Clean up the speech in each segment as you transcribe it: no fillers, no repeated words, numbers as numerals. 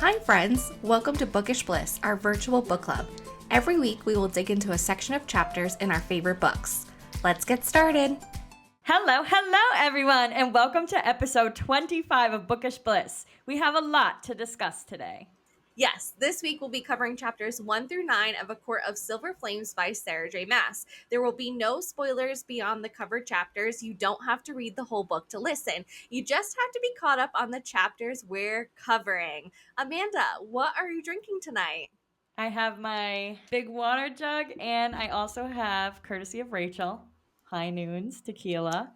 Hi friends, welcome to Bookish Bliss, our virtual book club. Every week we will dig into a section of chapters in our favorite books. Let's get started. Hello everyone, and welcome to episode 25 of Bookish Bliss. We have a lot to discuss today. Yes, this week we'll be covering chapters 1 through 9 of A Court of Silver Flames by Sarah J. Maas. There will be no spoilers beyond the covered chapters. You don't have to read the whole book to listen. You just have to be caught up on the chapters we're covering. Amanda, what are you drinking tonight? I have my big water jug, and I also have, courtesy of Rachel, High Noons tequila.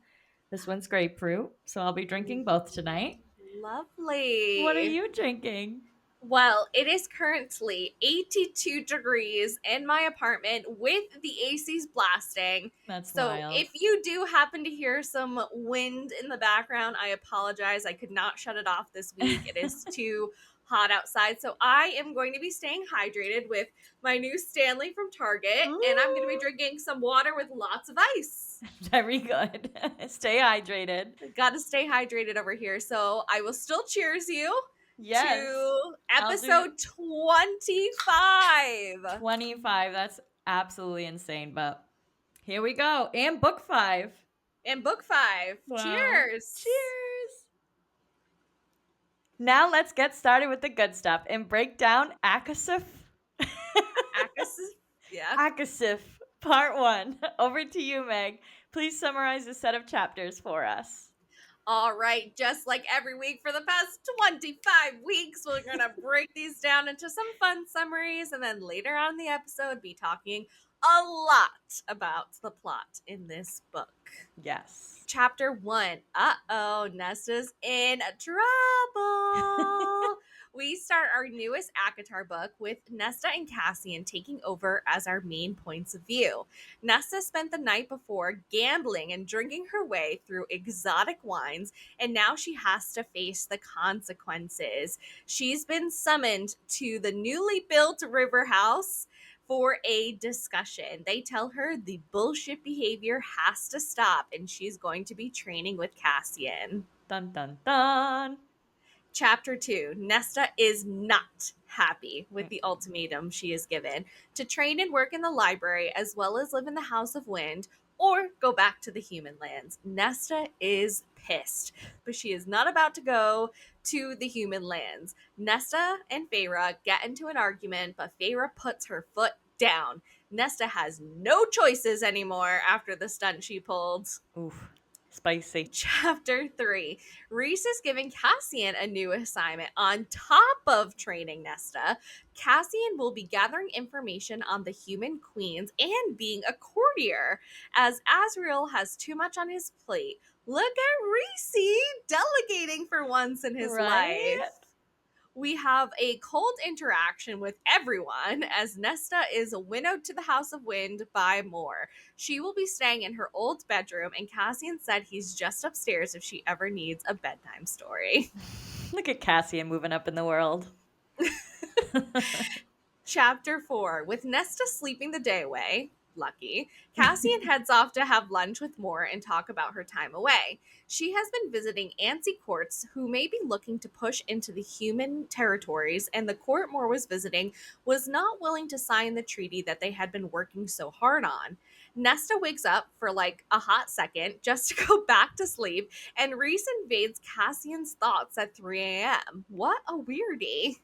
This one's grapefruit, so I'll be drinking both tonight. Lovely. What are you drinking? Well, it is currently 82 degrees in my apartment with the ACs blasting. That's So wild. if you do happen to hear some wind in the background, I apologize. I could not shut it off this week. It is too hot outside. So I am going to be staying hydrated with my new Stanley from Target. Ooh. And I'm going to be drinking some water with lots of ice. Very good. Stay hydrated. Got to stay hydrated over here. So I will still cheers you. Yes. To episode 25. 25. That's absolutely insane, but here we go. And book 5. And book 5. Wow. Cheers. Cheers. Now let's get started with the good stuff and break down ACOSF. ACOSF Part 1. Over to you, Meg. Please summarize the set of chapters for us. All right, just like every week for the past 25 weeks, we're going to break these down into some fun summaries, and then later on in the episode, be talking a lot about the plot in this book. Yes. Chapter 1. Nesta's in trouble. We start our newest ACOTAR book with Nesta and Cassian taking over as our main points of view. Nesta spent the night before gambling and drinking her way through exotic wines, and now she has to face the consequences. She's been summoned to the newly built river house for a discussion. They tell her the bullshit behavior has to stop, and she's going to be training with Cassian. Dun dun dun. Chapter 2. Nesta is not happy with the ultimatum she is given to train and work in the library as well as live in the House of Wind or go back to the human lands. Nesta is pissed, but she is not about to go to the human lands. Nesta and Feyre get into an argument, but Feyre puts her foot down. Nesta has no choices anymore after the stunt she pulled. Oof. Spicy. Chapter 3. Rhys is giving Cassian a new assignment on top of training Nesta. Cassian will be gathering information on the human queens and being a courtier, as Azriel has too much on his plate. Look at Rhys delegating for once in his life. We have a cold interaction with everyone as Nesta is winnowed to the House of Wind by Moore. She will be staying in her old bedroom, and Cassian said he's just upstairs if she ever needs a bedtime story. Look at Cassian moving up in the world. Chapter 4. With Nesta sleeping the day away, lucky, Cassian heads off to have lunch with Moore and talk about her time away. She has been visiting Ansi courts who may be looking to push into the human territories, and the court Moore was visiting was not willing to sign the treaty that they had been working so hard on. Nesta wakes up for like a hot second just to go back to sleep, and Rhys invades Cassian's thoughts at 3 a.m. What a weirdie.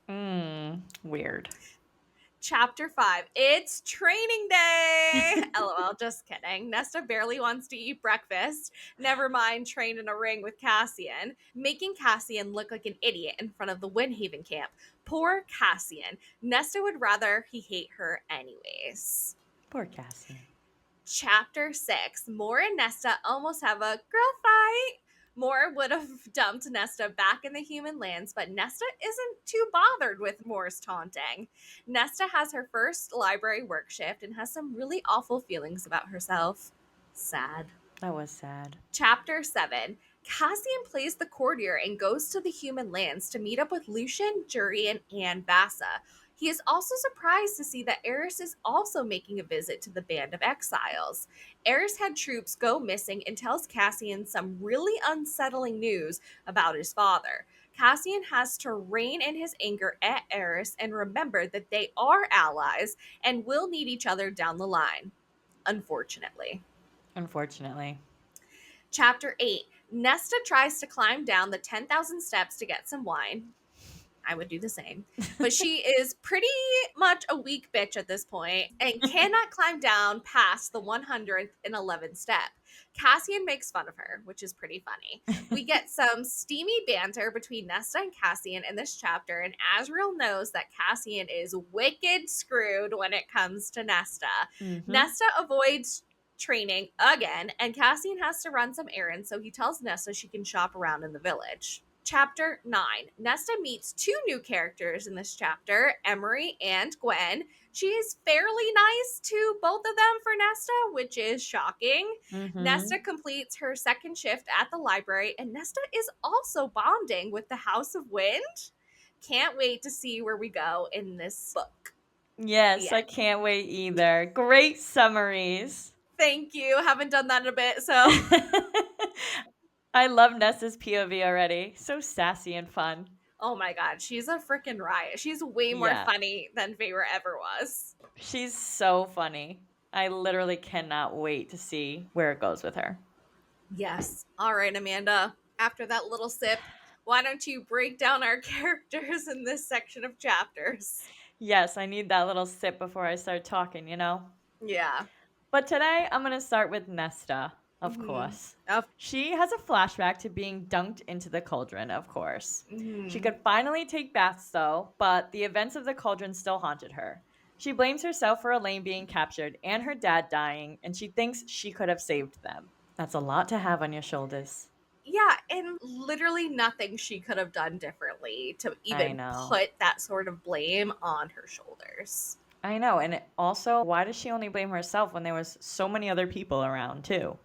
Weird. Chapter 5. It's training day. LOL, just kidding. Nesta barely wants to eat breakfast. Never mind train in a ring with Cassian, making Cassian look like an idiot in front of the Windhaven camp. Poor Cassian. Nesta would rather he hate her anyways. Poor Cassian. Chapter 6. Moore and Nesta almost have a girl fight. Moore would have dumped Nesta back in the human lands, but Nesta isn't too bothered with Moore's taunting. Nesta has her first library work shift and has some really awful feelings about herself. Sad. That was sad. Chapter 7. Cassian plays the courtier and goes to the human lands to meet up with Lucien, Jurian, and Vassa. He is also surprised to see that Eris is also making a visit to the Band of Exiles. Eris had troops go missing and tells Cassian some really unsettling news about his father. Cassian has to rein in his anger at Eris and remember that they are allies and will need each other down the line, unfortunately. Unfortunately. Chapter 8. Nesta tries to climb down the 10,000 steps to get some wine. I would do the same. But she is pretty much a weak bitch at this point and cannot climb down past the 111th step. Cassian makes fun of her, which is pretty funny. We get some steamy banter between Nesta and Cassian in this chapter, and Azriel knows that Cassian is wicked screwed when it comes to Nesta. Mm-hmm. Nesta avoids training again, and Cassian has to run some errands, so he tells Nesta she can shop around in the village. Chapter 9. Nesta meets two new characters in this chapter, Emery and Gwen. She is fairly nice to both of them for Nesta, which is shocking. Mm-hmm. Nesta completes her second shift at the library, and Nesta is also bonding with the House of Wind. Can't wait to see where we go in this book. Yes, Yeah. I can't wait either. Great summaries. Thank you. Haven't done that in a bit, so. I love Nessa's POV already. So sassy and fun. Oh my god, she's a freaking riot. She's way more Yeah, funny than Feyre ever was. she's so funny. I literally cannot wait to see where it goes with her. Yes. All right, Amanda. After that little sip, why don't you break down our characters in this section of chapters? Yes, I need that little sip before I start talking, you know? Yeah. But today I'm going to start with Nesta, of Mm-hmm. course. Of, She has a flashback to being dunked into the cauldron, of course. She mm-hmm. could finally take baths, though, but the events of the cauldron still haunted her. She blames herself for Elaine being captured and her dad dying, and she thinks she could have saved them. That's a lot to have on your shoulders. Yeah, and literally nothing she could have done differently to I even know. put that sort of blame on her shoulders. I know. And also, why does she only blame herself when there was so many other people around, too,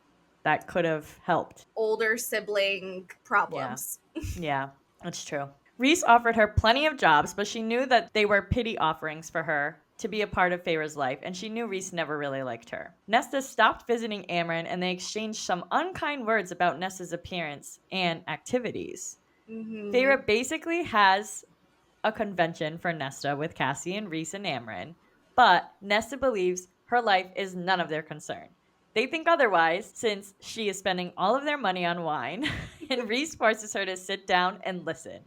that could have helped? Older sibling Yeah. problems. Yeah, that's true. Reese offered her plenty of jobs, but she knew that they were pity offerings for her to be a part of Feyre's life, and she knew Reese never really liked her. Nesta stopped visiting Amryn, and they exchanged some unkind words about Nesta's appearance and activities. Mm-hmm. Feyre basically has a convention for Nesta with Cassie and Reese and Amryn, but Nesta believes her life is none of their concern. They think otherwise since she is spending all of their money on wine, and Reese forces her to sit down and listen.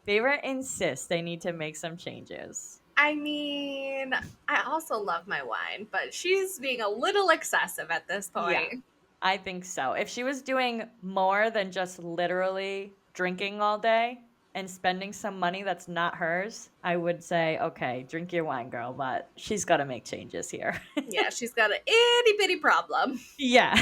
Feyre insists they need to make some changes. I mean, I also love my wine, but she's being a little excessive at this Yeah, point. I think so. If she was doing more than just literally drinking all day and spending some money that's not hers, I would say, okay, drink your wine, girl, but she's got to make changes here. Yeah, she's got an itty bitty problem. Yeah.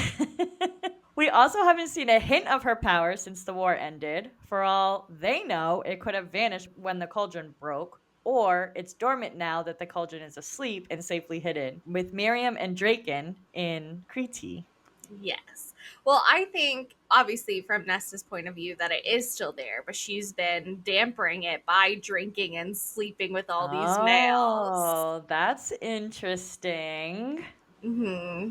We also haven't seen a hint of her power since the war ended. For all they know, it could have vanished when the cauldron broke, or it's dormant now that the cauldron is asleep and safely hidden, with Miriam and Draken in Crete. Yes. Well, I think, obviously, from Nesta's point of view, that it is still there, but she's been dampering it by drinking and sleeping with all these males. Oh, that's interesting. Hmm.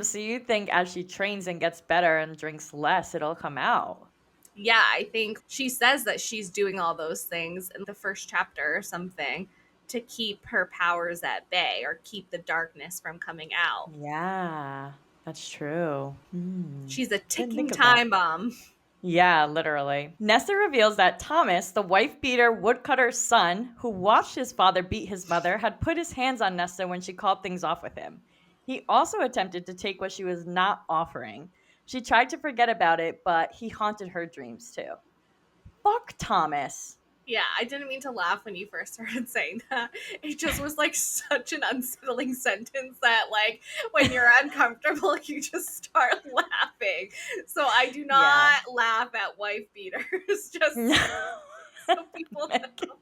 So you think as she trains and gets better and drinks less, it'll come out? Yeah, I think she says that she's doing all those things in the first chapter or something to keep her powers at bay or keep the darkness from coming out. Yeah, that's true. She's a Didn't ticking think of that. time bomb. Yeah, literally. Nesta reveals that Thomas, the wife beater woodcutter's son, who watched his father beat his mother, had put his hands on Nesta when she called things off with him. He also attempted to take what she was not offering. She tried to forget about it, but he haunted her dreams too. Fuck Thomas. Yeah, I didn't mean to laugh when you first started saying that. It just was like such an unsettling sentence that, like, when you're uncomfortable, you just start laughing. So I do Yeah. not laugh at wife beaters, just No. so people know.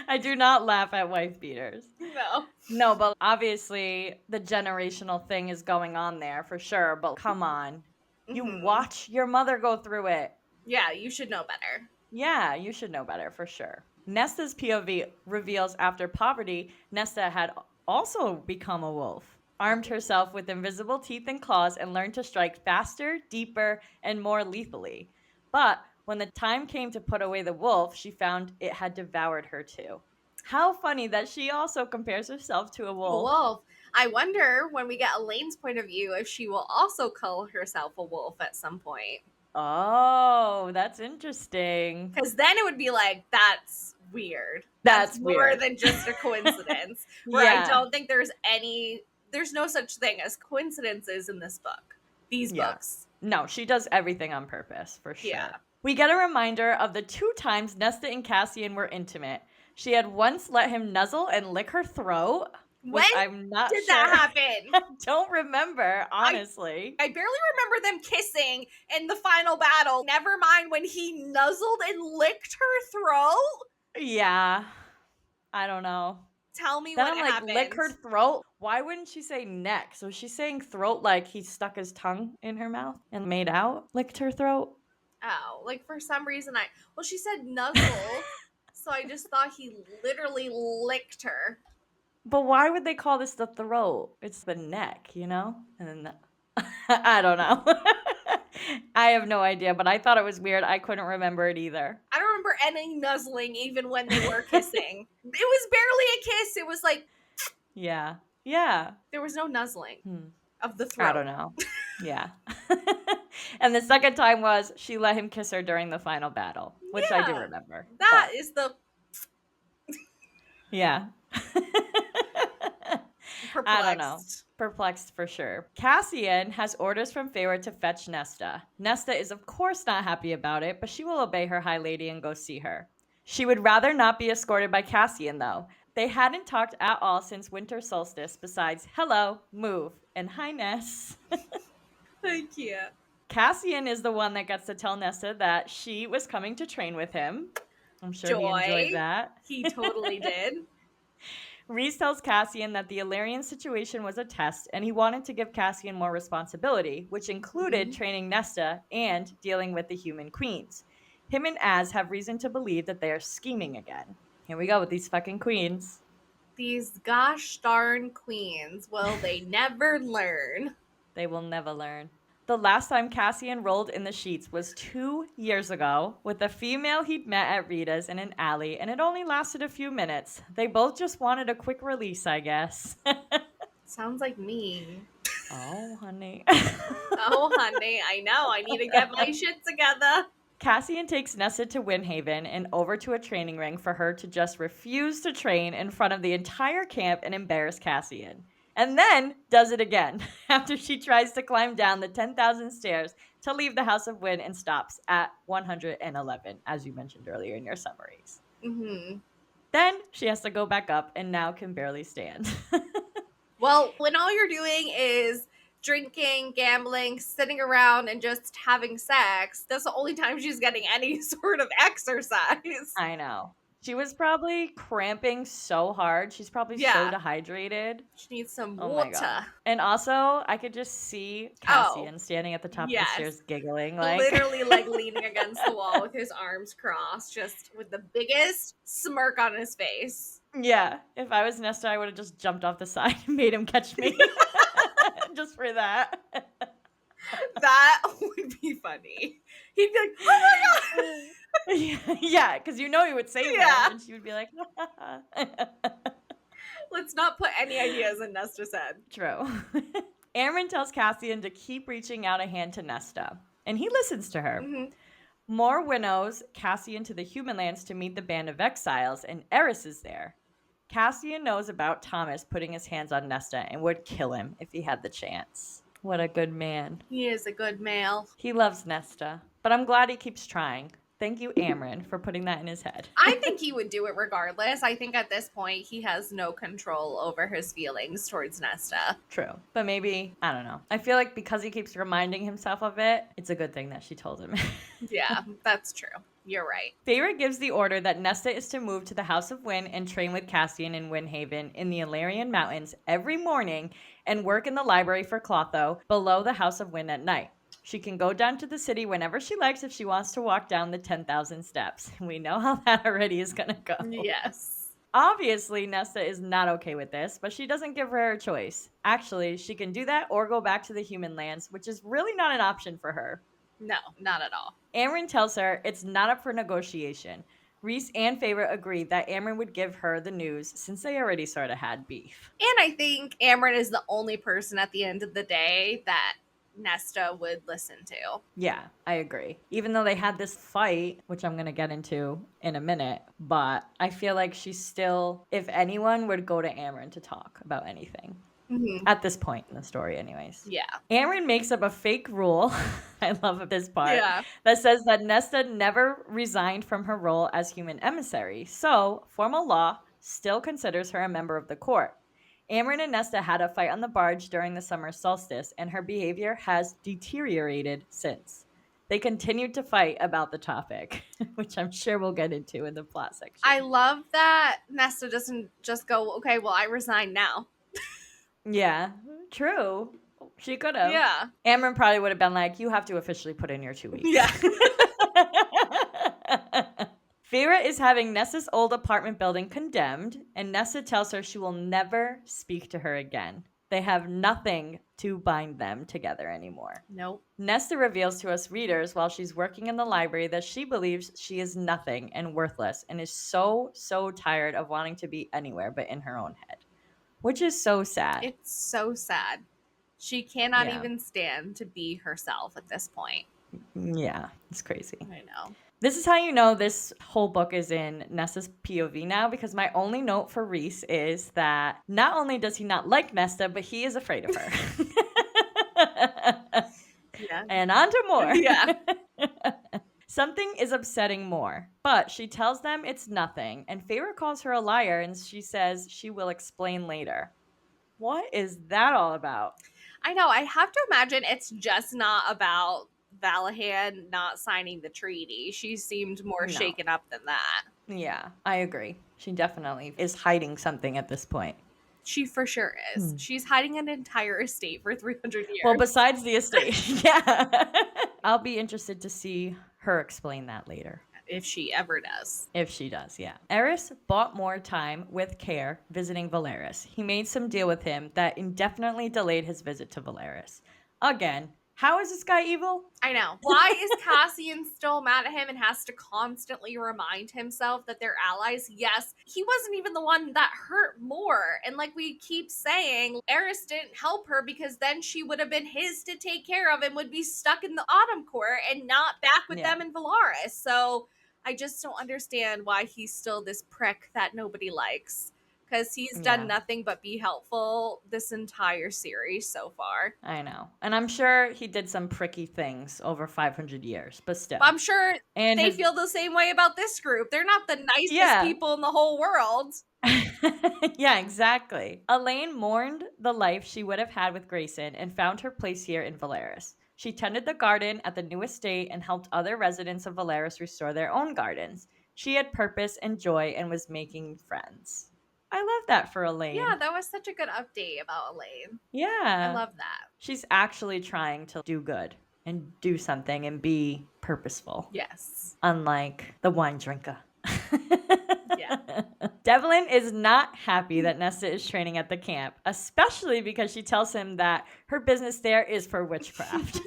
I do not laugh at wife beaters. No. No, but obviously the generational thing is going on there for sure. But come on. You Hmm. watch your mother go through it. Yeah, you should know better. Yeah, you should know better for sure. Nesta's POV reveals after poverty, Nesta had also become a wolf, armed herself with invisible teeth and claws, and learned to strike faster, deeper, and more lethally. But When the time came to put away the wolf, she found it had devoured her too. How funny that she also compares herself to a A wolf. wolf. I wonder when we get Elaine's point of view if she will also call herself a wolf at some point. Oh, that's interesting. Because then it would be like, that's weird. That's That's more weird. than just a coincidence. Where I Yeah. don't think there's no such thing as coincidences in this book. These Yeah. books. No, she does everything on purpose, for Yeah. sure. We get a reminder of the 2 times Nesta and Cassian were intimate. She had once let him nuzzle and lick her throat, When which I'm not did sure. that happen? I don't remember, honestly. I barely remember them kissing in the final battle. Never mind when he nuzzled and licked her throat. Yeah. I don't know. Tell me Then what I'm like, happened. lick her throat? Why wouldn't she say neck? So she's saying throat like he stuck his tongue in her mouth and made out, licked her throat? Oh, like for some reason she said nuzzle, so I just thought he literally licked her. But why would they call this the throat? It's the neck, you know? And then I don't know. I have no idea, but I thought it was weird. I couldn't remember it either. I don't remember any nuzzling even when they were kissing. It was barely a kiss. It was like Yeah. Yeah. there was no nuzzling of the I throat. don't know. Yeah. And the second time was she let him kiss her during the final battle, which I do Yeah. remember. That but is the yeah. perplexed. I don't know. Perplexed for sure. Cassian has orders from Feyre to fetch Nesta. Nesta is of course not happy about it, but she will obey her high lady and go see her. She would rather not be escorted by Cassian though. They hadn't talked at all since winter solstice besides hello, move, and hi Ness. Thank you. Cassian is the one that gets to tell Nesta that she was coming to train with him. I'm sure Joy. he enjoyed that. He totally did. Rhys tells Cassian that the Illyrian situation was a test and he wanted to give Cassian more responsibility, which included training Nesta and dealing with the human queens. Him and Az have reason to believe that they are scheming again. Here we go with these fucking queens. These gosh darn queens. Will they never learn? They will never learn. The last time Cassian rolled in the sheets was 2 years ago with a female he'd met at Rita's in an alley, and it only lasted a few minutes. They both just wanted a quick release, I guess. Sounds like me. Oh, honey. Oh, honey, I know. I need to get my shit together. Cassian takes Nessa to Windhaven and over to a training ring for her to just refuse to train in front of the entire camp and embarrass Cassian. And then does it again after she tries to climb down the 10,000 stairs to leave the House of Wind and stops at 111, as you mentioned earlier in your summaries. Mm-hmm. Then she has to go back up and now can barely stand. Well, when all you're doing is drinking, gambling, sitting around, and just having sex, that's the only time she's getting any sort of exercise. I know. She was probably cramping so hard. She's probably so dehydrated. She needs some Oh water. my God. And also, I could just see Cassian standing at the top of the stairs giggling. Literally like leaning against the wall with his arms crossed, just with the biggest smirk on his face. Yeah. If I was Nesta, I would have just jumped off the side and made him catch me. Just for that. That would be funny. He'd be like, oh my God. Yeah, because you know he would save her, and she would be like, let's not put any ideas in Nesta's head. True. Amren tells Cassian to keep reaching out a hand to Nesta, and he listens to her. Mm-hmm. Mor winnows Cassian to the human lands to meet the band of exiles, and Eris is there. Cassian knows about Thomas putting his hands on Nesta and would kill him if he had the chance. What a good man. He is a good male. He loves Nesta, but I'm glad he keeps trying. Thank you, Amren, for putting that in his head. I think he would do it regardless. I think at this point he has no control over his feelings towards Nesta. True. But maybe, I don't know. I feel like because he keeps reminding himself of it, it's a good thing that she told him. Yeah, that's true. You're right. Feyre gives the order that Nesta is to move to the House of Wind and train with Cassian in Windhaven in the Illyrian Mountains every morning and work in the library for Clotho below the House of Wind at night. She can go down to the city whenever she likes if she wants to walk down the 10,000 steps. We know how that already is going to go. Yes. Obviously, Nesta is not okay with this, but she doesn't give her a choice. Actually, she can do that or go back to the human lands, which is really not an option for her. No, not at all. Amryn tells her it's not up for negotiation. Reese and Feyre agree that Amryn would give her the news since they already sort of had beef. And I think Amryn is the only person at the end of the day that Nesta would listen to. Yeah, I agree. Even though they had this fight, which I'm going to get into in a minute, but I feel like she's still, if anyone would go to Amryn to talk about anything. Mm-hmm. At this point in the story, anyways. Yeah. Amryn makes up a fake rule, I love this part, Yeah. that says that Nesta never resigned from her role as human emissary, so formal law still considers her a member of the court. Amryn and Nesta had a fight on the barge during the summer solstice, and her behavior has deteriorated since. They continued to fight about the topic, which I'm sure we'll get into in the plot section. I love that Nesta doesn't just go, okay, well, I resign now. Yeah, true. She could have. Yeah. Amryn probably would have been like, you have to officially put in your 2 weeks. Yeah. Feyre is having Nessa's old apartment building condemned, and Nessa tells her she will never speak to her again. They have nothing to bind them together anymore. Nope. Nesta reveals to us readers while she's working in the library that she believes she is nothing and worthless and is so tired of wanting to be anywhere but in her own head, which is so sad. It's so sad. She cannot even stand to be herself at this point. Yeah, it's crazy. I know. This is how you know this whole book is in Nesta's POV now, because my only note for Reese is that not only does he not like Nesta, but he is afraid of her. Yeah. And on to more. Yeah. Something is upsetting more, but she tells them it's nothing, and Feyre calls her a liar, and she says she will explain later. What is that all about? I know. I have to imagine it's just not about Valahan not signing the treaty. She seemed more shaken up than that. Yeah, I agree. She definitely is hiding something at this point. She for sure is. She's hiding an entire estate for 300 years. Well, besides the estate. Yeah. I'll be interested to see her explain that later. If she ever does. If she does, yeah. Eris bought more time with Care visiting Valeris. He made some deal with him that indefinitely delayed his visit to Valeris. Again, how is this guy evil? I know. Why is Cassian still mad at him and has to constantly remind himself that they're allies? Yes, he wasn't even the one that hurt more. And like we keep saying, Eris didn't help her because then she would have been his to take care of and would be stuck in the Autumn Court and not back with them in Valaris. So I just don't understand why he's still this prick that nobody likes. Because he's done nothing but be helpful this entire series so far. I know. And I'm sure he did some pricky things over 500 years, but still. I'm sure they feel the same way about this group. They're not the nicest people in the whole world. Yeah, exactly. Elaine mourned the life she would have had with Grayson and found her place here in Valeris. She tended the garden at the new estate and helped other residents of Valeris restore their own gardens. She had purpose and joy and was making friends. I love that for Elaine. Yeah, that was such a good update about Elaine. Yeah. I love that. She's actually trying to do good and do something and be purposeful. Yes. Unlike the wine drinker. Yeah. Devlin is not happy that Nesta is training at the camp, especially because she tells him that her business there is for witchcraft.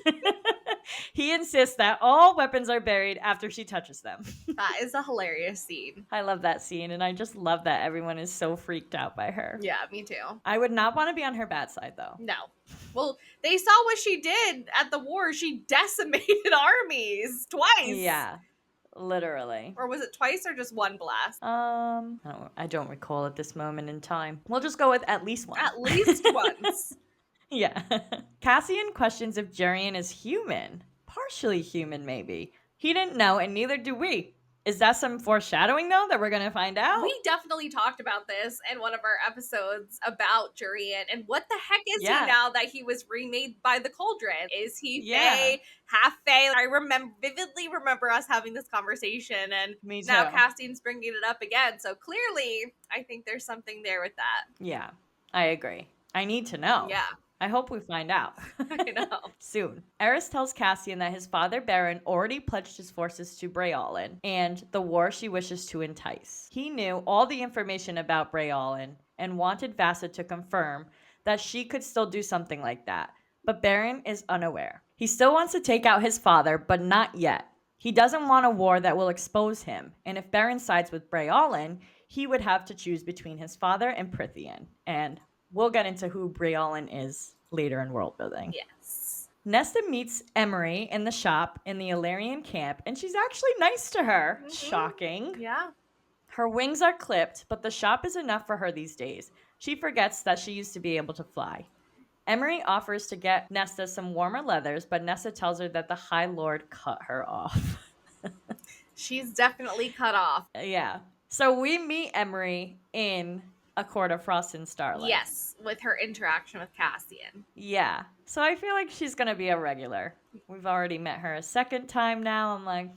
He insists that all weapons are buried after she touches them. That is a hilarious scene. I love that scene, and I just love that everyone is so freaked out by her. Yeah, me too. I would not want to be on her bad side, though. No. Well, they saw what she did at the war. She decimated armies twice. Yeah, literally. Or was it twice or just one blast? I don't recall at this moment in time. We'll just go with at least one. At least once. Yeah. Cassian questions if Jurian is human. Partially human, maybe. He didn't know, and neither do we. Is that some foreshadowing, though, that we're going to find out? We definitely talked about this in one of our episodes about Jurian, and what the heck is he now that he was remade by the Cauldron? Is he Fae, half Fae? I vividly remember us having this conversation, and now Cassian's bringing it up again. So clearly, I think there's something there with that. Yeah, I agree. I need to know. Yeah. I hope we find out. I know. Soon. Eris tells Cassian that his father Baron already pledged his forces to Breallen and the war she wishes to entice. He knew all the information about Breallen and wanted Vassa to confirm that she could still do something like that. but Baron is unaware. He still wants to take out his father, but not yet. He doesn't want a war that will expose him, and if Baron sides with Breolin, he would have to choose between his father and Prithian. And we'll get into who Breolin is later in world building. Yes. Nesta meets Emery in the shop in the Illyrian camp, and she's actually nice to her. Shocking. Yeah. Her wings are clipped, but the shop is enough for her these days. She forgets that she used to be able to fly. Emery offers to get Nesta some warmer leathers, but Nesta tells her that the High Lord cut her off. She's definitely cut off. Yeah. So we meet Emery in A Court of Frost and Starlight. Yes, with her interaction with Cassian. Yeah. So I feel like she's going to be a regular. We've already met her a second time now. I'm like,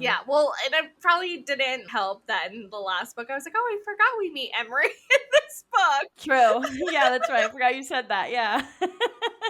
Yeah, well, and it probably didn't help that in the last book I was like, oh, I forgot we meet Emery in this book. True. Yeah, that's right. I forgot you said that. Yeah.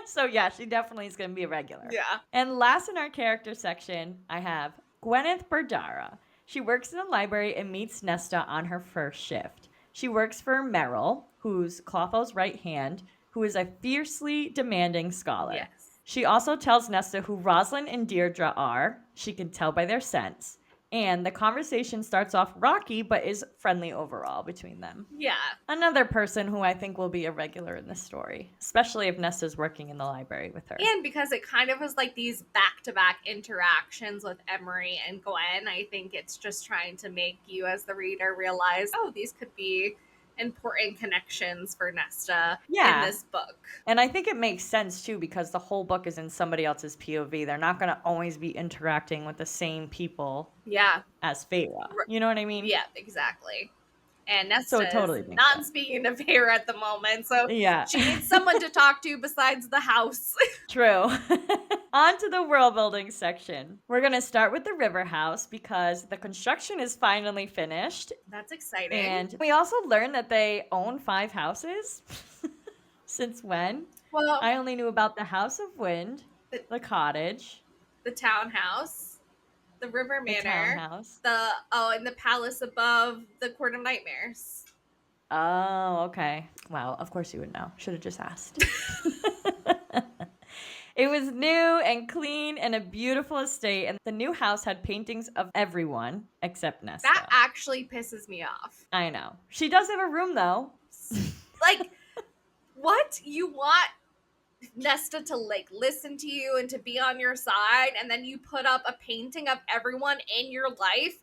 So yeah, she definitely is going to be a regular. Yeah. And last in our character section, I have Gwyneth Berdara. She works in the library and meets Nesta on her first shift. She works for Merrill, who's Clotho's right hand, who is a fiercely demanding scholar. Yes. She also tells Nesta who Rosalind and Deirdre are. She can tell by their scents. And the conversation starts off rocky, but is friendly overall between them. Yeah. Another person who I think will be a regular in this story, especially if Nesta's working in the library with her. And because it kind of was like these back-to-back interactions with Emery and Gwen, I think it's just trying to make you as the reader realize, oh, these could be important connections for Nesta in this book. And I think it makes sense too, because the whole book is in somebody else's POV. They're not going to always be interacting with the same people as Feyre. You know what I mean? Yeah, exactly. And Nesta so it totally is not speaking to Feyre at the moment, so she needs someone to talk to besides the house. True. On to the world building section. We're going to start with the river house because the construction is finally finished. That's exciting. And we also learned that they own 5 houses. Since when? Well, I only knew about the House of Wind, the cottage, the townhouse, the river manor, townhouse, and the palace above the Court of Nightmares. Oh, okay. Wow, of course you would know. Should have just asked. It was new and clean and a beautiful estate, and the new house had paintings of everyone except Nesta. That actually pisses me off. I know. She does have a room, though. Like, what? You want Nesta to, like, listen to you and to be on your side, and then you put up a painting of everyone in your life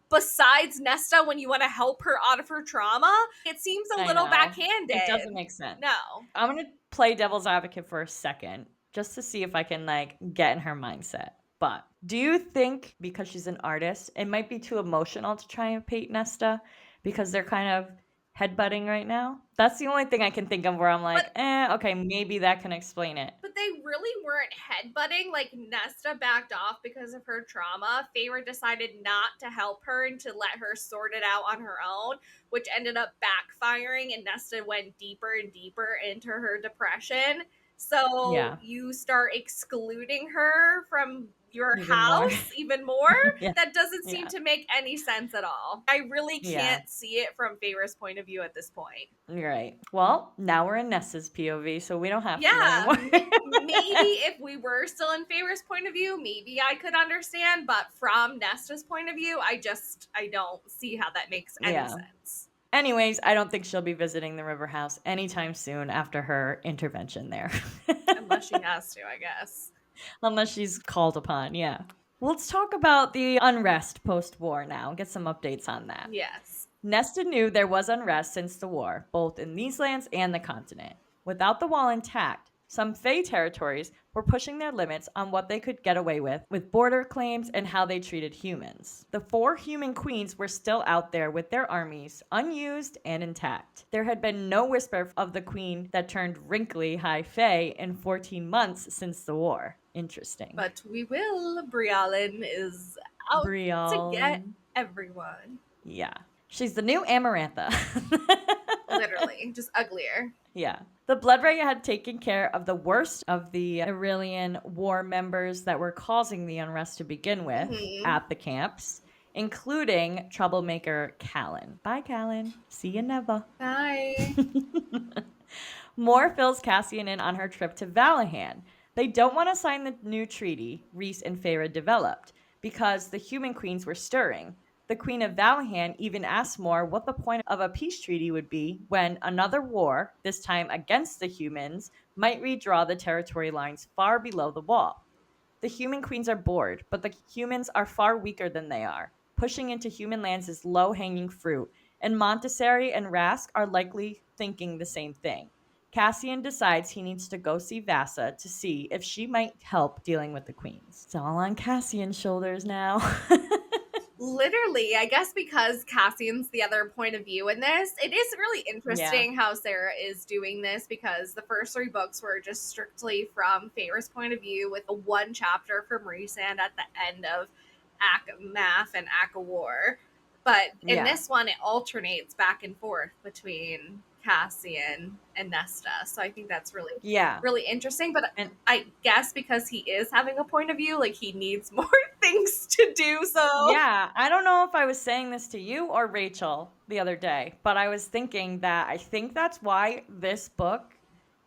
besides Nesta when you want to help her out of her trauma? It seems a little backhanded. It doesn't make sense. No. I'm going to play devil's advocate for a second, just to see if I can, like, get in her mindset. But do you think, because she's an artist, it might be too emotional to try and paint Nesta because they're kind of headbutting right now? That's the only thing I can think of where I'm like, okay, maybe that can explain it. But they really weren't headbutting. Like, Nesta backed off because of her trauma. Feyre decided not to help her and to let her sort it out on her own, which ended up backfiring, and Nesta went deeper and deeper into her depression. So you start excluding her from your house even more. That doesn't seem to make any sense at all. I really can't see it from Feyre's point of view at this point. Right. Well, now we're in Nesta's POV, so we don't have to anymore. Maybe if we were still in Feyre's point of view, maybe I could understand, but from Nesta's point of view, I don't see how that makes any sense. Anyways, I don't think she'll be visiting the River House anytime soon after her intervention there. Unless she has to, I guess. Unless she's called upon, Let's talk about the unrest post-war now. Get some updates on that. Yes. Nesta knew there was unrest since the war, both in these lands and the continent. Without the wall intact, some Fae territories were pushing their limits on what they could get away with border claims and how they treated humans. The 4 human queens were still out there with their armies, unused and intact. There had been no whisper of the queen that turned wrinkly High Fae in 14 months since the war. Interesting. But we will. Breolin is out to get everyone. Yeah. She's the new Amarantha. Literally. Just uglier. Yeah. The Bloodray had taken care of the worst of the Aurelian war members that were causing the unrest to begin with at the camps, including troublemaker Callan. Bye, Callan. See you never. Bye. Moore fills Cassian in on her trip to Valahan. They don't want to sign the new treaty Rhys and Feyre developed because the human queens were stirring. The Queen of Valahan even asked Mor what the point of a peace treaty would be when another war, this time against the humans, might redraw the territory lines far below the wall. The human queens are bored, but the humans are far weaker than they are. Pushing into human lands is low hanging fruit, and Montessori and Rask are likely thinking the same thing. Cassian decides he needs to go see Vassa to see if she might help dealing with the queens. It's all on Cassian's shoulders now. Literally, I guess because Cassian's the other point of view in this, it is really interesting how Sarah is doing this because the first 3 books were just strictly from Feyre's point of view with a 1 chapter from Rhysand at the end of Math and War. But in Yeah. this one, it alternates back and forth between Cassian and Nesta. So I think that's really interesting. But And I guess because he is having a point of view, like he needs more things to do. So yeah, I don't know if I was saying this to you or Rachel the other day, but I was thinking that I think that's why this book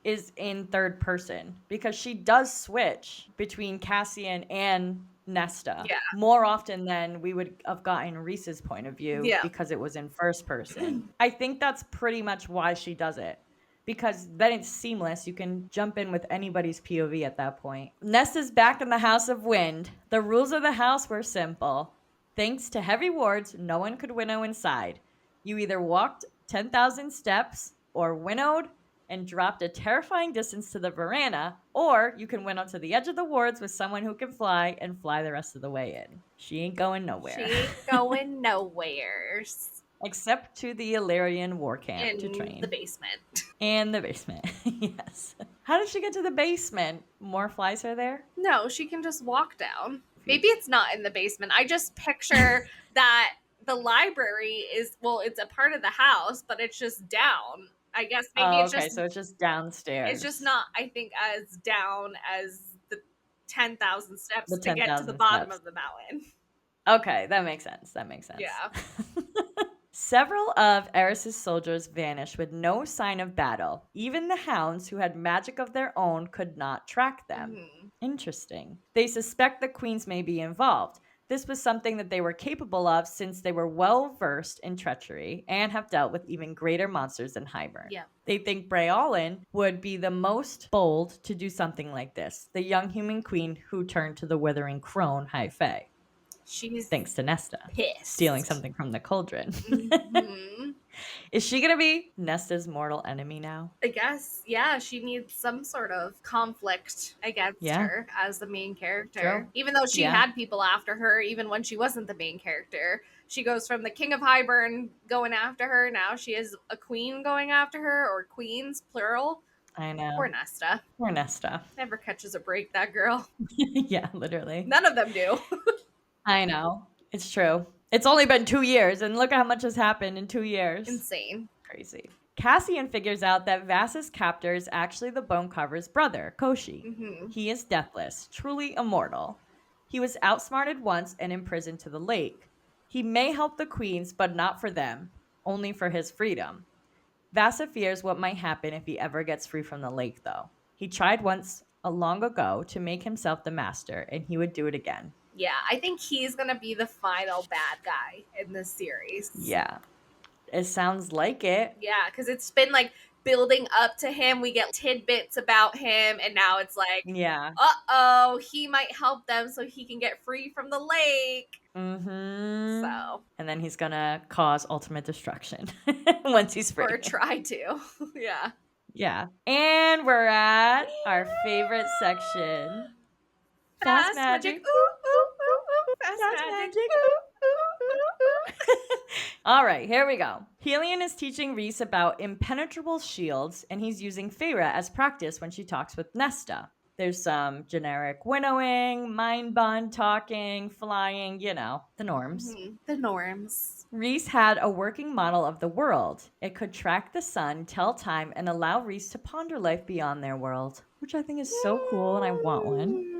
is in third person because she does switch between Cassian and Nesta yeah, more often than we would have gotten Reese's point of view yeah, because it was in first person. I think that's pretty much why she does it because then it's seamless. You can jump in with anybody's POV at that point. Nesta's back in the House of Wind. The rules of the house were simple. Thanks to heavy wards, no one could winnow inside. You either walked 10,000 steps or winnowed and dropped a terrifying distance to the veranda, or you can winnow to the edge of the wards with someone who can fly and fly the rest of the way in. She ain't going nowhere. she ain't going nowhere. Except to the Illyrian war camp In to train. the basement. And the basement, yes. How did she get to the basement? More flies her there? No, she can just walk down. Maybe it's not in the basement. I just picture that the library is, well, it's a part of the house, but it's just down. I guess maybe Oh, okay, so it's just downstairs. it's just not, I think, as down as the 10,000 steps The to get to the 10,000 bottom steps. of the mountain. Okay, that makes sense. That makes sense. Yeah. Several of Eris's soldiers vanished with no sign of battle. Even the hounds, who had magic of their own, could not track them. Mhm. Interesting. They suspect the queens may be involved. This was something that they were capable of since they were well versed in treachery and have dealt with even greater monsters than Hybern. Yeah. They think Breolin would be the most bold to do something like this, the young human queen who turned to the withering crone High Fae. She's Thanks to Nesta. pissed. Stealing something from the cauldron. Mhm. Is she going to be Nesta's mortal enemy now? I guess, yeah, she needs some sort of conflict against her as the main character. True. Even though she had people after her, even when she wasn't the main character. She goes from the King of Hybern going after her, now she is a queen going after her, or queens, plural. I know. Poor Nesta. Poor Nesta. Never catches a break, that girl. Yeah, literally. None of them do. I know. It's true. It's only been 2 years, and look at how much has happened in 2 years. Insane. Crazy. Cassian figures out that Vassa's captor is actually the Bonecarver's brother, Koshi. Mhm. He is deathless, truly immortal. He was outsmarted once and imprisoned to the lake. He may help the queens, but not for them, only for his freedom. Vassa fears what might happen if he ever gets free from the lake, though. He tried once long ago to make himself the master, and he would do it again. Yeah, I think he's gonna be the final bad guy in this series. Yeah. It sounds like it. Yeah, because it's been like building up to him. We get tidbits about him, and now it's like, Yeah. uh-oh, he might help them so he can get free from the lake. Mm-hmm. So. And then he's gonna cause ultimate destruction once he's free. Or try to. Yeah. Yeah. And we're at our favorite section. Fast magic. Ooh, ooh, ooh, ooh. Fast magic. Ooh, ooh, ooh, ooh. All right, here we go. Helion is teaching Rhys about impenetrable shields, and he's using Feyre as practice when she talks with Nesta. There's some generic winnowing, mind bond talking, flying, you know, the norms. Mm-hmm. The norms. Rhys had a working model of the world. It could track the sun, tell time, and allow Rhys to ponder life beyond their world, which I think is so cool, and I want one.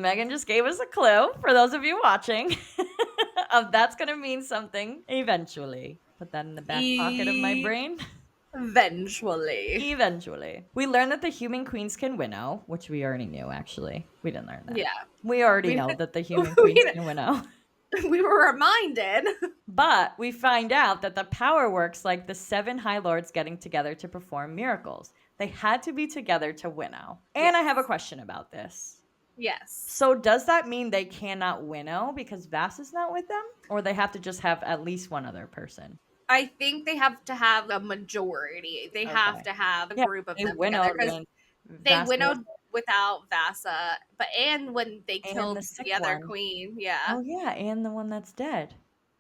Megan just gave us a clue for those of you watching of that's going to mean something eventually. Put that in the back pocket of my brain. Eventually. Eventually. We learn that the human queens can winnow, which we already knew, actually. We didn't learn that. Yeah. We already We know that the human queens can winnow. we were reminded. But we find out that the power works like the 7 High Lords getting together to perform miracles. They had to be together to winnow. And Yes. I have a question about this. Yes. So does that mean they cannot winnow because Vass is not with them? Or they have to just have at least one other person? I think they have to have a majority. They have Okay. to have a Yeah, group of they them together winnowed because when they Vass was winnowed without Vasa, but and when they and the killed sick the other one. queen, yeah. Oh yeah, and the one that's dead.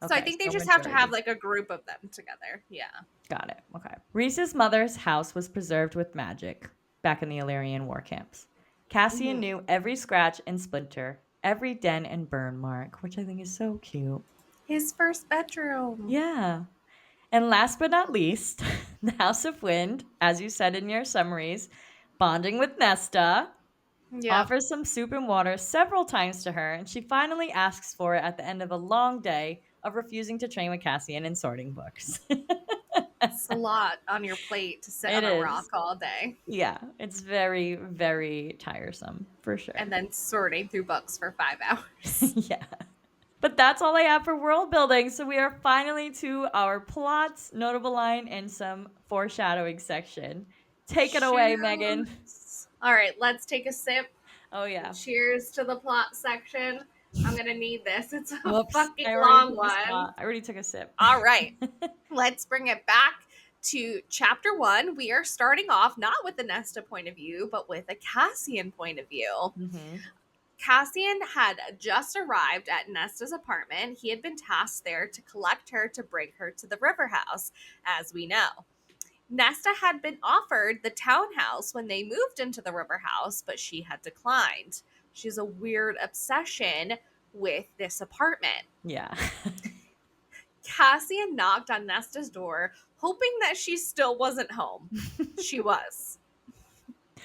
So I Okay, think they so just have to have majority. like a group of them together. Yeah. Got it. Okay. Reese's mother's house was preserved with magic back in the Illyrian war camps. Cassian Hmm. knew every scratch and splinter, every den and burn mark, which I think is so cute. His first bedroom. Yeah. And last but not least, the House of Wind, as you said in your summaries, bonding with Nesta, Yep. offers some soup and water several times to her, and she finally asks for it at the end of a long day of refusing to train with Cassian and sorting books. It's a lot on your plate to sit It on a is. rock all day Yeah, it's very, very tiresome for sure. and then sorting through books for 5 hours. Yeah. But that's all I have for world building. So we are finally to our plots, notable line, and some foreshadowing section. Take it away, Megan. Shoots. All right, let's take a sip. Oh, yeah. Cheers to the plot section. I'm gonna need this. It's a Whoops. fucking I already long took a one. spot. I already took a sip. All right, let's bring it back to chapter 1. We are starting off not with the Nesta point of view, but with a Cassian point of view. Mm-hmm. Cassian had just arrived at Nesta's apartment. He had been tasked there to collect her to bring her to the river house, as we know. Nesta had been offered the townhouse when they moved into the river house, but she had declined. She has a weird obsession with this apartment. Yeah. Cassian knocked on Nesta's door, hoping that she still wasn't home. She was.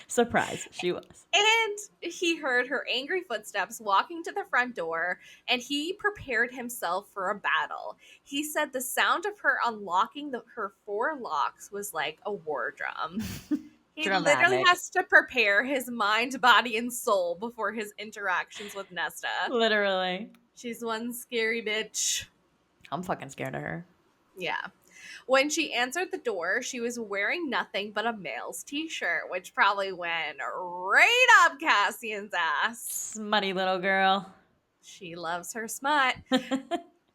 Surprise. She was. And he heard her angry footsteps walking to the front door, and he prepared himself for a battle. He said the sound of her unlocking her 4 locks was like a war drum. He literally Dramatic. has to prepare his mind, body, and soul before his interactions with Nesta. Literally. She's one scary bitch. I'm fucking scared of her. Yeah. When she answered the door, she was wearing nothing but a male's t-shirt, which probably went right up Cassian's ass. Smutty little girl. She loves her smut.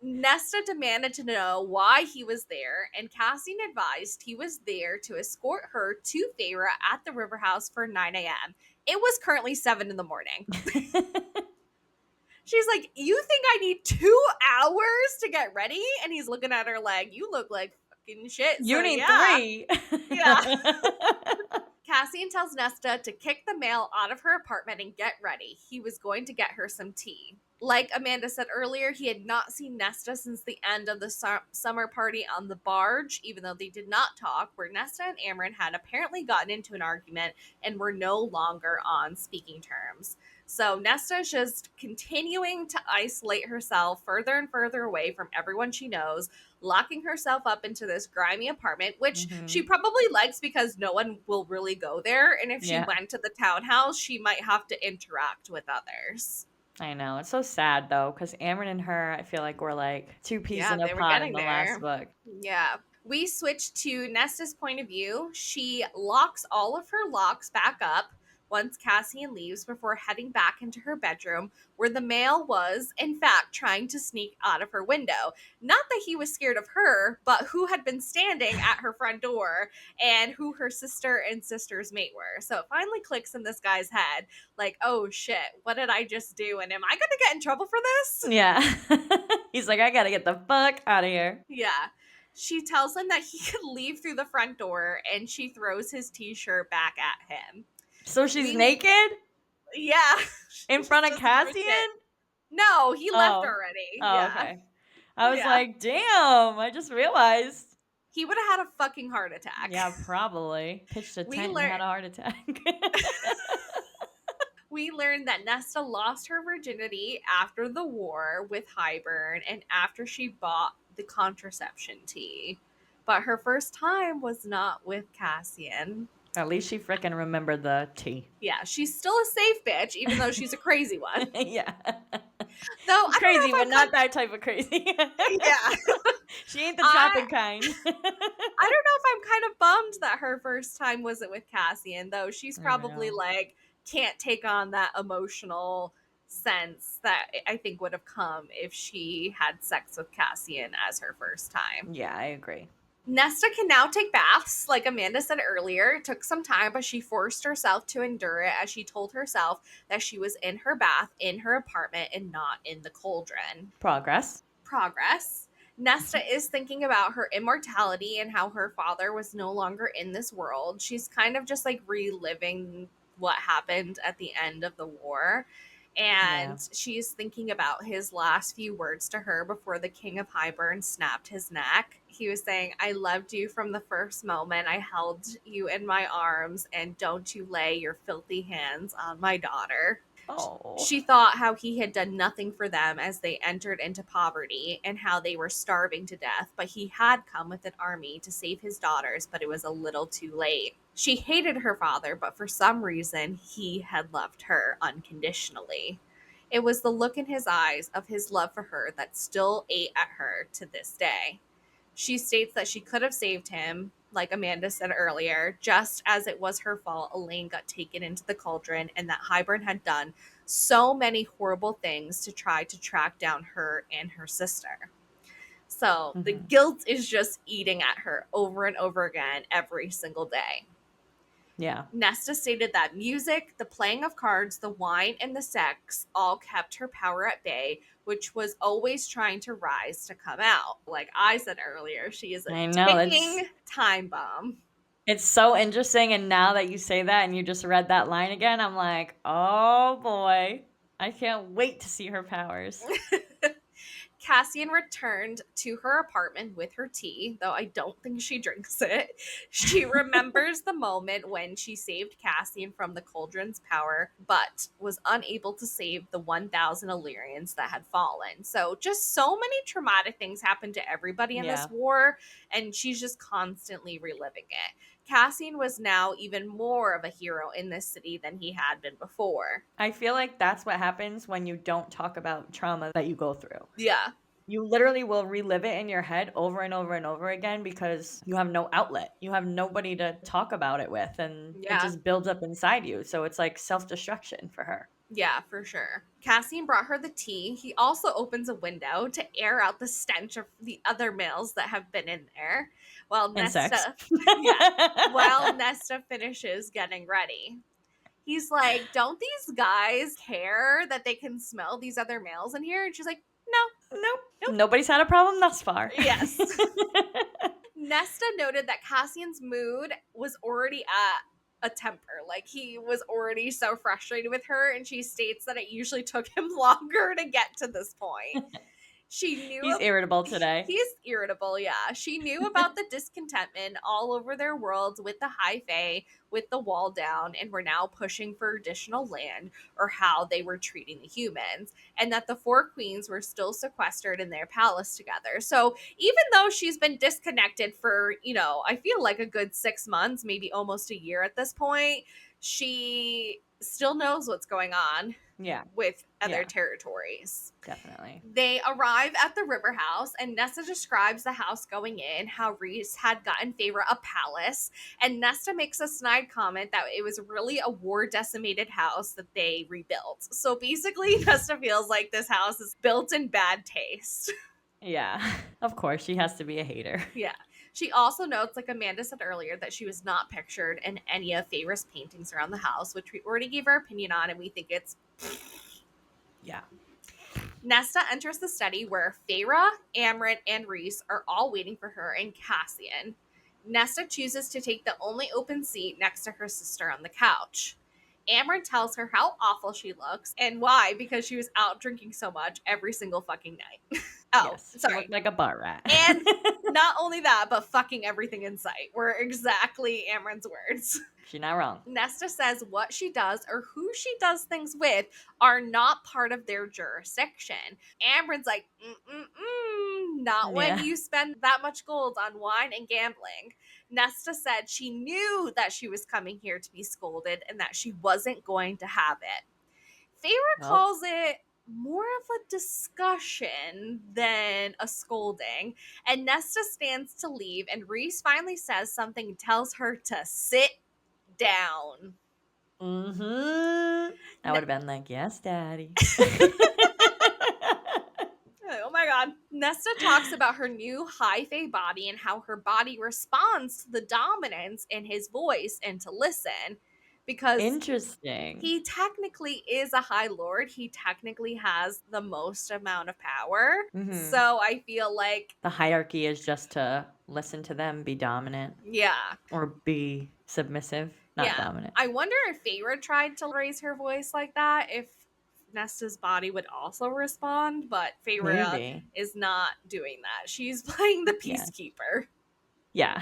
Nesta demanded to know why he was there, and Cassian advised he was there to escort her to Feyre at the river house for 9 a.m. It was currently 7 in the morning. She's like, you think I need 2 hours to get ready? And he's looking at her like, you look like fucking shit. You So need yeah. 3. Yeah. Cassian tells Nesta to kick the male out of her apartment and get ready. He was going to get her some tea. Like Amanda said earlier, he had not seen Nesta since the end of the summer party on the barge, even though they did not talk, where Nesta and Amren had apparently gotten into an argument and were no longer on speaking terms. So Nesta is just continuing to isolate herself further and further away from everyone she knows, locking herself up into this grimy apartment, which she probably likes because no one will really go there. And if she Yeah. went to the townhouse, she might have to interact with others. I know. It's so sad though, because Amber and her, I feel like we're like 2 peas Yeah, in a they were pod in getting the there. last book. Yeah. We switch to Nesta's point of view. She locks all of her locks back up once Cassian leaves before heading back into her bedroom, where the male was, in fact, trying to sneak out of her window. Not that he was scared of her, but who had been standing at her front door and who her sister and sister's mate were. So it finally clicks in this guy's head like, oh shit, what did I just do? And am I going to get in trouble for this? Yeah. He's like, I gotta get the fuck out of here. Yeah. She tells him that he could leave through the front door, and she throws his t-shirt back at him. So she's naked? Yeah. In front of Cassian? No, he left already. Oh, yeah. okay. I was like, damn, I just realized. He would have had a fucking heart attack. Yeah, probably. Pitched a tent and had a heart attack. We learned that Nesta lost her virginity after the war with Highburn and after she bought the contraception tea. But her first time was not with Cassian. At least she frickin' remembered the tea. Yeah, she's still a safe bitch, even though she's a crazy one. Yeah. Though I don't know Crazy, if but I'm kind not that type of crazy. yeah. She ain't the I trapping kind. I don't know if I'm kind of bummed that her first time wasn't with Cassian, though she's I probably know. like can't take on that emotional sense that I think would have come if she had sex with Cassian as her first time. Yeah, I agree. Nesta can now take baths, like Amanda said earlier. It took some time, but she forced herself to endure it as she told herself that she was in her bath in her apartment and not in the cauldron. Progress. Progress. Nesta is thinking about her immortality and how her father was no longer in this world. She's kind of just like reliving what happened at the end of the war. Yeah. And she's thinking about his last few words to her before the King of Highburn snapped his neck. He was saying, I loved you from the first moment I held you in my arms, and don't you lay your filthy hands on my daughter. Oh. She thought how he had done nothing for them as they entered into poverty and how they were starving to death, but he had come with an army to save his daughters, but it was a little too late. She hated her father, but for some reason, he had loved her unconditionally. It was the look in his eyes of his love for her that still ate at her to this day. She states that she could have saved him, like Amanda said earlier, just as it was her fault Elaine got taken into the cauldron and that Highburn had done so many horrible things to try to track down her and her sister. So the Mm-hmm. guilt is just eating at her over and over again every single day. Yeah. Nesta stated that music, the playing of cards, the wine, and the sex all kept her power at bay, which was always trying to rise to come out. Like I said earlier, she is a I know. ticking time bomb. It's so interesting, and now that you say that and you just read that line again, I'm like, oh boy. I can't wait to see her powers. Cassian returned to her apartment with her tea, though I don't think she drinks it. She remembers the moment when she saved Cassian from the cauldron's power, but was unable to save the 1,000 Illyrians that had fallen. So, just so many traumatic things happened to everybody in this Yeah. war, and she's just constantly reliving it. Cassian was now even more of a hero in this city than he had been before. I feel like that's what happens when you don't talk about trauma that you go through. Yeah, You literally will relive it in your head over and over and over again because you have no outlet. You have nobody to talk about it with, and it yeah. just builds up inside you. So it's like self destruction for her. Yeah, for sure. Cassian brought her the tea. He also opens a window to air out the stench of the other males that have been in there while And sex. Nesta, yeah, while Nesta finishes getting ready. He's like, don't these guys care that they can smell these other males in here? And she's like, no, Nope. nope. Nobody's had a problem thus far. Yes. Nesta noted that Cassian's mood was already at a temper. Like he was already so frustrated with her, and she states that it usually took him longer to get to this point. She He's knew irritable today. he's irritable, yeah. She knew about the discontentment all over their worlds with the High Fae, with the wall down, and were now pushing for additional land or how they were treating the humans, and that the four queens were still sequestered in their palace together. So even though she's been disconnected for, I feel like a good 6 months, maybe almost a year at this point, she still knows what's going on Yeah. with other Yeah. territories. Definitely. They arrive at the river house, and Nesta describes the house going in, how Reese had gotten Feyre a palace, and Nesta makes a snide comment that it was really a war-decimated house that they rebuilt. So basically, Nesta feels like this house is built in bad taste. Yeah. Of course, she has to be a hater. Yeah. She also notes, like Amanda said earlier, that she was not pictured in any of Feyre's paintings around the house, which we already gave our opinion on, and we think it's... Yeah. Nesta enters the study where Feyre, Amrit, and Reese are all waiting for her and Cassian. Nesta chooses to take the only open seat next to her sister on the couch. Amrit tells her how awful she looks and why, because she was out drinking so much every single fucking night. Oh, Yes, she sorry. looked like a butt rat. And not only that, but fucking everything in sight were exactly Amren's words. She's not wrong. Nesta says what she does or who she does things with are not part of their jurisdiction. Amren's like, not when Yeah. you spend that much gold on wine and gambling. Nesta said she knew that she was coming here to be scolded and that she wasn't going to have it. Feyre Well, calls it more of a discussion than a scolding, and Nesta stands to leave, and Rhys finally says something and tells her to sit down. I would have been like, yes, daddy. Oh my god. Nesta talks about her new high fae body and how her body responds to the dominance in his voice and to listen because Interesting. he technically is a high lord. He technically has the most amount of power. Mm-hmm. So I feel like, The hierarchy is just to listen to them, be dominant, yeah, or be submissive, not yeah. dominant. I wonder if Feyre tried to raise her voice like that, if Nesta's body would also respond, but Feyre Maybe. is not doing that. She's playing the Yeah. peacekeeper. Yeah.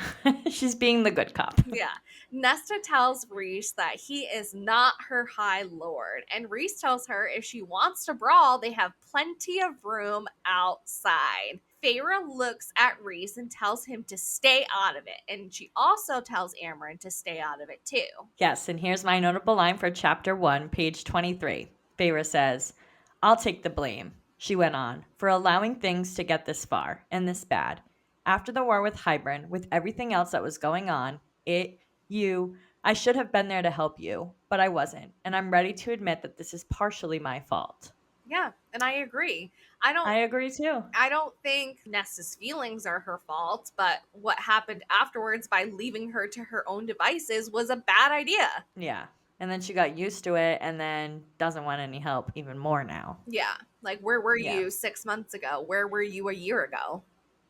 She's being the good cop. Yeah. Nesta tells Rhys that he is not her high lord, and Rhys tells her if she wants to brawl, they have plenty of room outside. Feyre looks at Rhys and tells him to stay out of it, and she also tells Amren to stay out of it too. Yes, and here's my notable line for chapter 1, page 23. Feyre says, I'll take the blame, she went on, for allowing things to get this far and this bad. After the war with Hybern, with everything else that was going on, I should have been there to help you, but I wasn't, and I'm ready to admit that this is partially my fault. Yeah, and I agree. I don't I agree too. I don't think Nesta's feelings are her fault, but what happened afterwards by leaving her to her own devices was a bad idea. Yeah. And then she got used to it and then doesn't want any help even more now. Yeah. Like, where were Yeah. you 6 months ago? Where were you a year ago?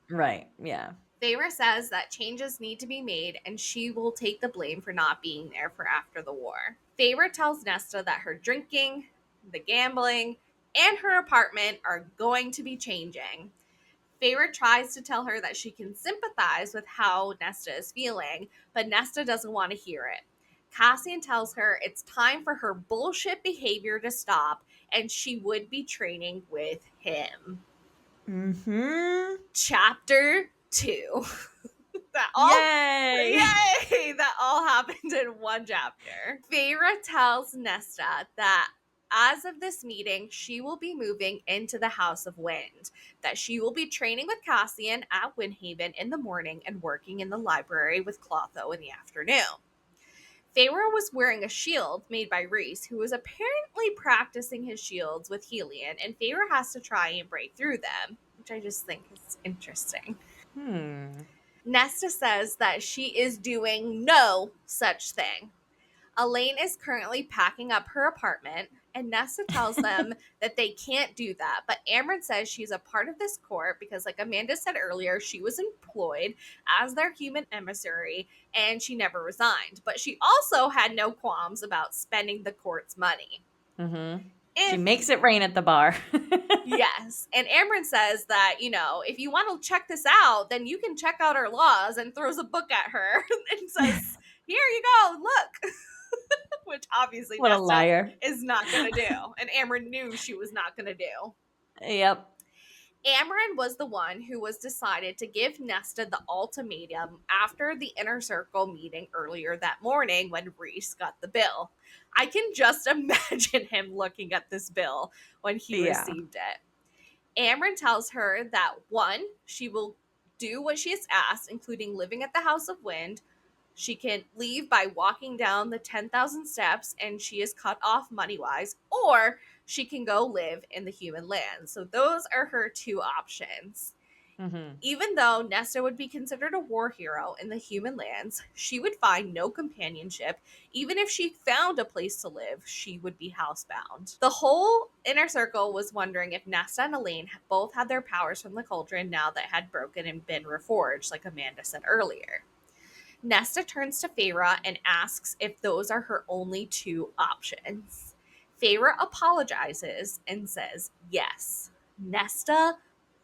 Right. Yeah. Feyre says that changes need to be made and she will take the blame for not being there for after the war. Feyre tells Nesta that her drinking, the gambling, and her apartment are going to be changing. Feyre tries to tell her that she can sympathize with how Nesta is feeling, but Nesta doesn't want to hear it. Cassian tells her it's time for her bullshit behavior to stop and she would be training with him. Mm-hmm. Chapter 2. Yay! Yay! That all happened in one chapter. Feyre tells Nesta that as of this meeting, she will be moving into the House of Wind, that she will be training with Cassian at Windhaven in the morning and working in the library with Clotho in the afternoon. Feyre was wearing a shield made by Rhys, who was apparently practicing his shields with Helion, and Feyre has to try and break through them, which I just think is interesting. Hmm. Nesta says that she is doing no such thing. Elaine is currently packing up her apartment, and Nesta tells them that they can't do that. But Amren says she's a part of this court because, like Amanda said earlier, she was employed as their human emissary and she never resigned. But she also had no qualms about spending the court's money. Mm-hmm. She If makes it rain at the bar. Yes. And Amren says that, if you want to check this out, then you can check out our laws and throws a book at her and says, here you go, look. Which obviously What a Nesta liar. is not going to do. And Amren knew she was not going to do. Yep. Amren was the one who was decided to give Nesta the ultimatum after the inner circle meeting earlier that morning when Rhys got the bill. I can just imagine him looking at this bill when he Yeah. received it. Amren tells her that 1, she will do what she is asked, including living at the House of Wind. She can leave by walking down the 10,000 steps and she is cut off money-wise, or she can go live in the human land. So those are her two options. Mm-hmm. Even though Nesta would be considered a war hero in the human lands, she would find no companionship. Even if she found a place to live, she would be housebound. The whole inner circle was wondering if Nesta and Elaine both had their powers from the cauldron now that had broken and been reforged, like Amanda said earlier. Nesta turns to Feyre and asks if those are her only two options. Feyre apologizes and says yes. Nesta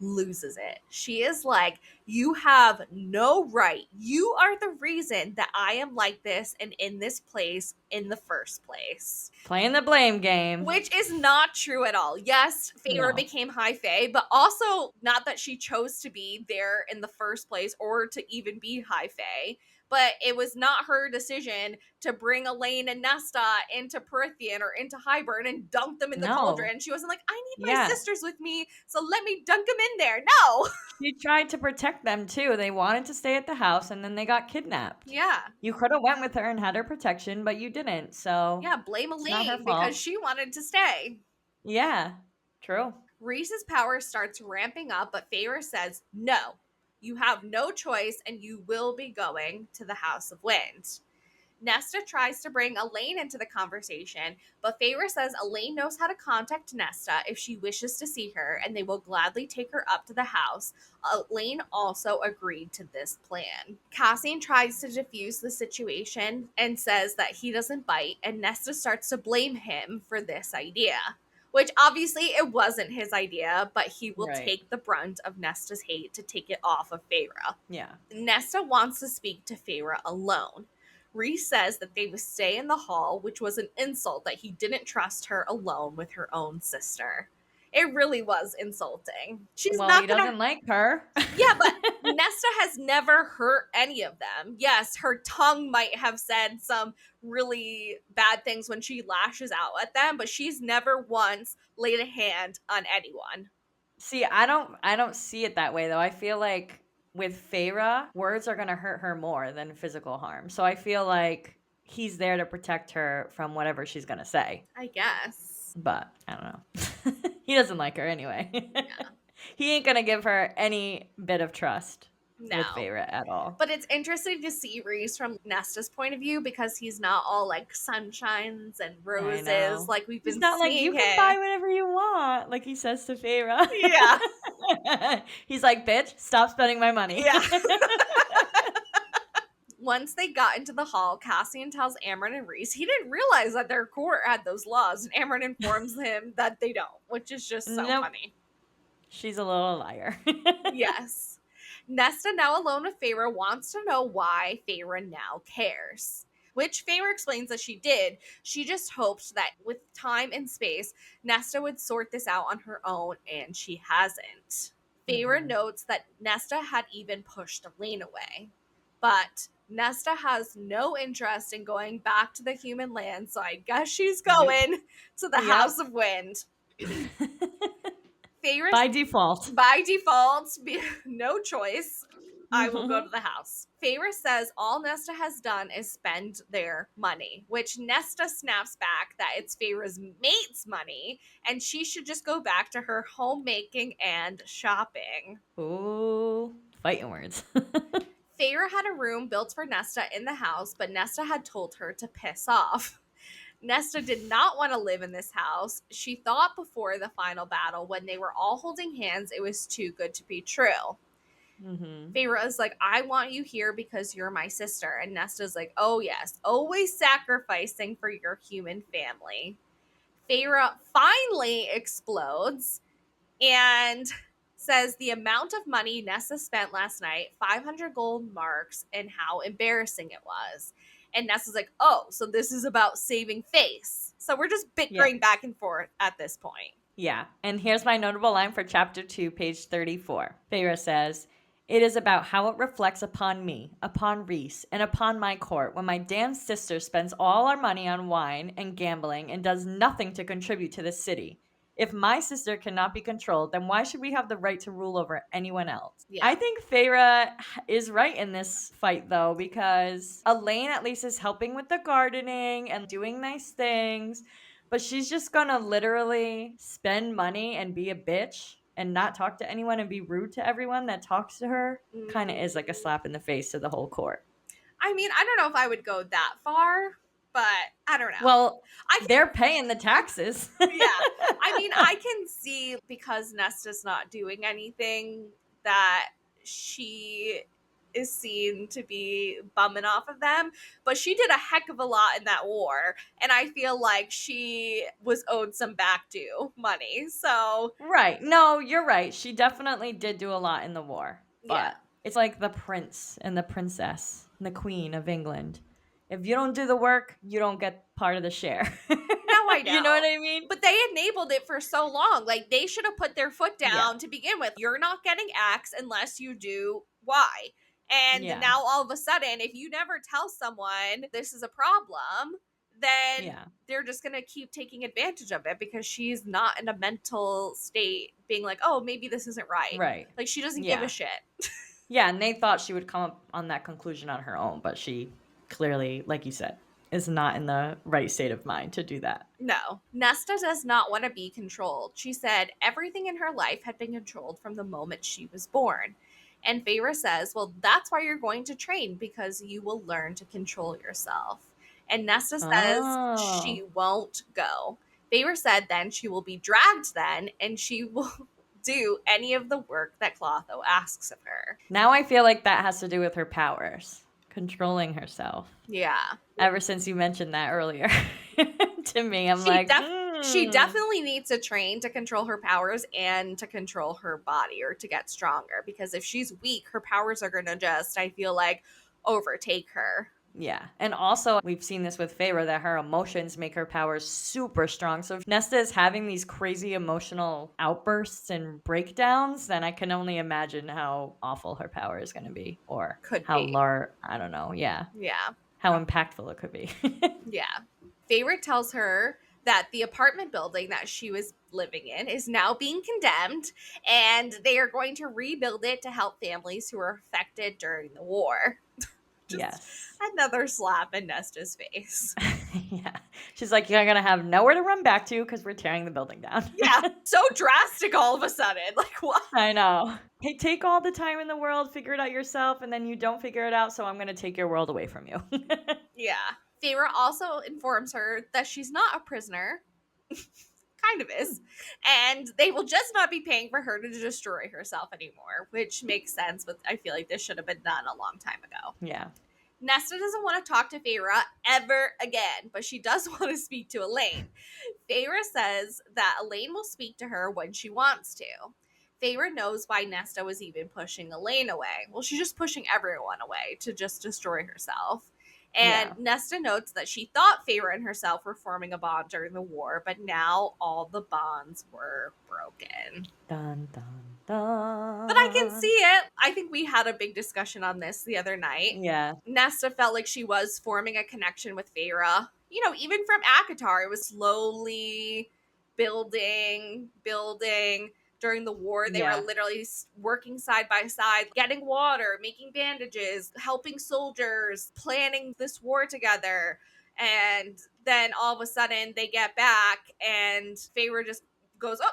loses it. She is like, you have no right. You are the reason that I am like this and in this place in the first place. Playing the blame game. Which is not true at all. Yes, Feyre No. became High Fae, but also not that she chose to be there in the first place or to even be High Fae. But it was not her decision to bring Elaine and Nesta into Prithian or into Highburn and dunk them in the No. cauldron. She wasn't like, I need my Yeah. sisters with me, so let me dunk them in there. No. She tried to protect them too. They wanted to stay at the house and then they got kidnapped. Yeah. You could have went with her and had her protection, but you didn't. So Yeah, blame it's not her Elaine because fault. she wanted to stay. Yeah. True. Rhys's power starts ramping up, but Feyre says, no, you have no choice and you will be going to the House of Wind. Nesta tries to bring Elaine into the conversation, but Feyre says Elaine knows how to contact Nesta if she wishes to see her, and they will gladly take her up to the house. Elaine also agreed to this plan. Cassian tries to defuse the situation and says that he doesn't bite, and Nesta starts to blame him for this idea. Which obviously it wasn't his idea, but he will Right. take the brunt of Nesta's hate to take it off of Feyre. Yeah. Nesta wants to speak to Feyre alone. Rhys says that they would stay in the hall, which was an insult that he didn't trust her alone with her own sister. It really was insulting. She's Well, he not gonna. doesn't like her. Yeah, but Nesta has never hurt any of them. Yes, her tongue might have said some really bad things when she lashes out at them, but she's never once laid a hand on anyone. See, I don't see it that way though. I feel like with Feyre, words are gonna hurt her more than physical harm. So I feel like he's there to protect her from whatever she's gonna say. I guess. But I don't know. He doesn't like her anyway. Yeah. He ain't gonna give her any bit of trust No. with Feyre at all. But it's interesting to see Rhys from Nesta's point of view because he's not all like sunshines and roses like we've He's been not like, seeing you him. can buy whatever you want, like he says to Feyre. Yeah. He's like, bitch, stop spending my money. Yeah. Once they got into the hall, Cassian tells Amryn and Rhys he didn't realize that their court had those laws, and Amryn informs him that they don't, which is just so funny. She's a little liar. Yes. Nesta, now alone with Feyre, wants to know why Feyre now cares. Which Feyre explains that she did. She just hoped that with time and space, Nesta would sort this out on her own, and she hasn't. Feyre notes that Nesta had even pushed Elaine away. But Nesta has no interest in going back to the human land, so I guess she's going to the House of Wind. Feyre, By default. no choice. I will go to the house. Feyre says all Nesta has done is spend their money, which Nesta snaps back that it's Feyre's mate's money, and she should just go back to her homemaking and shopping. Ooh, fighting words. Feyre had a room built for Nesta in the house, but Nesta had told her to piss off. Nesta did not want to live in this house. She thought before the final battle, when they were all holding hands, it was too good to be true. Feyre is like, I want you here because you're my sister. And Nesta's like, oh yes, always sacrificing for your human family. Feyre finally explodes and says the amount of money Nesta spent last night, 500 gold marks, and how embarrassing it was. And Nesta's like, oh, so this is about saving face. So we're just bickering back and forth at this point. Yeah, and here's my notable line for chapter 2, page 34. Feyre says, it is about how it reflects upon me, upon Rhys, and upon my court when my damn sister spends all our money on wine and gambling and does nothing to contribute to the city. If my sister cannot be controlled, then why should we have the right to rule over anyone else? Yeah. I think Feyre is right in this fight, though, because Elaine at least is helping with the gardening and doing nice things, but she's just gonna literally spend money and be a bitch and not talk to anyone and be rude to everyone that talks to her. Kind of is like a slap in the face to the whole court. I mean, I don't know if I would go that far, but I don't know. Well, they're paying the taxes. Yeah. I mean, I can see because Nesta's not doing anything that she is seen to be bumming off of them, but she did a heck of a lot in that war, and I feel like she was owed some back due money. So, Right. No, you're right. She definitely did do a lot in the war, yeah. but it's like the prince and the princess and the queen of England. If you don't do the work, you don't get part of the share. No, I You know what know. I mean? But they enabled it for so long. Like, they should have put their foot Yeah. down to begin with. You're not getting X unless you do Y. And Yeah. now all of a sudden, if you never tell someone this is a problem, then Yeah. they're just going to keep taking advantage of it because she's not in a mental state being like, oh, maybe this isn't right. Right. Like, she doesn't give a Yeah. shit. Yeah, and they thought she would come up on that conclusion on her own, but she clearly, like you said, is not in the right state of mind to do that. No, Nesta does not want to be controlled. She said everything in her life had been controlled from the moment she was born. And Feyre says, well, that's why you're going to train, because you will learn to control yourself. And Nesta says she Oh. won't go. Feyre said then she will be dragged then, and she will do any of the work that Clotho asks of her. Now I feel like that has to do with her powers, controlling herself. Yeah. Ever since you mentioned that earlier to me, I'm she like, def she definitely needs to train to control her powers and to control her body, or to get stronger, because if she's weak, her powers are going to just, I feel like, overtake her. yeah. And also, we've seen this with Feyre that her emotions make her powers super strong. So if Nesta is having these crazy emotional outbursts and breakdowns, then I can only imagine how awful her power is going to be, or Could how be. large, I don't know. Yeah. Yeah. How impactful it could be. Yeah. Favorite tells her that the apartment building that she was living in is now being condemned, and they are going to rebuild it to help families who were affected during the war. Just Yes. another slap in Nesta's face. Yeah. She's like, you're going to have nowhere to run back to because we're tearing the building down. Yeah, so drastic all of a sudden. Like, what? I know. Hey, take all the time in the world, figure it out yourself, and then you don't figure it out, so I'm going to take your world away from you. Yeah. Feyre also informs her that she's not a prisoner. Kind of is. And they will just not be paying for her to destroy herself anymore, which makes sense, but I feel like this should have been done a long time ago. Yeah. Nesta doesn't want to talk to Feyre ever again, but she does want to speak to Elaine. Feyre says that Elaine will speak to her when she wants to. Feyre knows why Nesta was even pushing Elaine away. Well, she's just pushing everyone away to just destroy herself. And Yeah. Nesta notes that she thought Feyre and herself were forming a bond during the war, but now all the bonds were broken. Dun, dun, dun. But I can see it. I think we had a big discussion on this the other night. Yeah. Nesta felt like she was forming a connection with Feyre. You know, even from ACOTAR, it was slowly building. During the war, they were Yeah. literally working side by side, getting water, making bandages, helping soldiers, planning this war together. And then all of a sudden, they get back, and Feyre just goes, oh,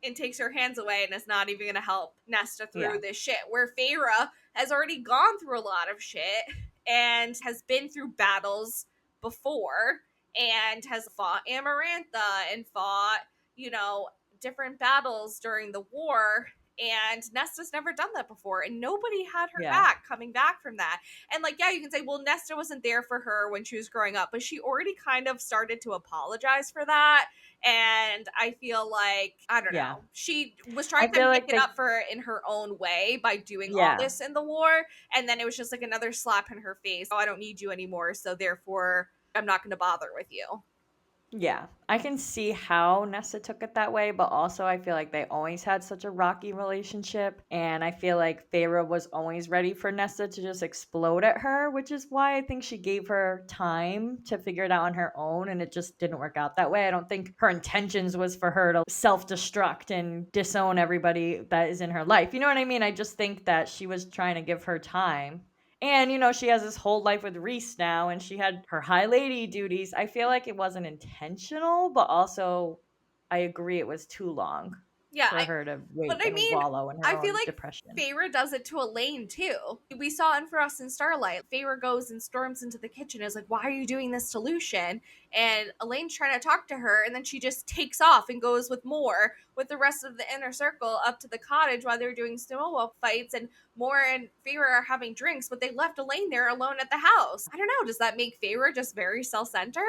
and takes her hands away and is not even going to help Nesta through Yeah. this shit. Where Feyre has already gone through a lot of shit and has been through battles before and has fought Amarantha and fought, you know, different battles during the war. And Nesta's never done that before, and nobody had her Yeah. back coming back from that. And like, yeah, you can say, well, Nesta wasn't there for her when she was growing up, but she already kind of started to apologize for that. And I feel like, I don't Yeah. know, she was I trying to feel make like it up for her in her own way by doing all yeah. this in the war. And then it was just like another slap in her face. Oh, I don't need you anymore, so therefore I'm not going to bother with you. Yeah, I can see how Nesta took it that way, but also I feel like they always had such a rocky relationship. And I feel like Feyre was always ready for Nesta to just explode at her, which is why I think she gave her time to figure it out on her own. And it just didn't work out that way. I don't think her intentions was for her to self destruct and disown everybody that is in her life. You know what I mean? I just think that she was trying to give her time. And, she has this whole life with Reese now, and she had her high lady duties. I feel like it wasn't intentional, but also I agree it was too long. Yeah, for her to but wait I and mean, wallow in her I feel own like depression. Feyre does it to Elaine too. We saw in Frost and Starlight, Feyre goes and storms into the kitchen, is like, "Why are you doing this to Lucian?" And Elaine's trying to talk to her, and then she just takes off and goes with Moore, with the rest of the inner circle, up to the cottage while they're doing snowball fights, and Moore and Feyre are having drinks, but they left Elaine there alone at the house. I don't know. Does that make Feyre just very self-centered?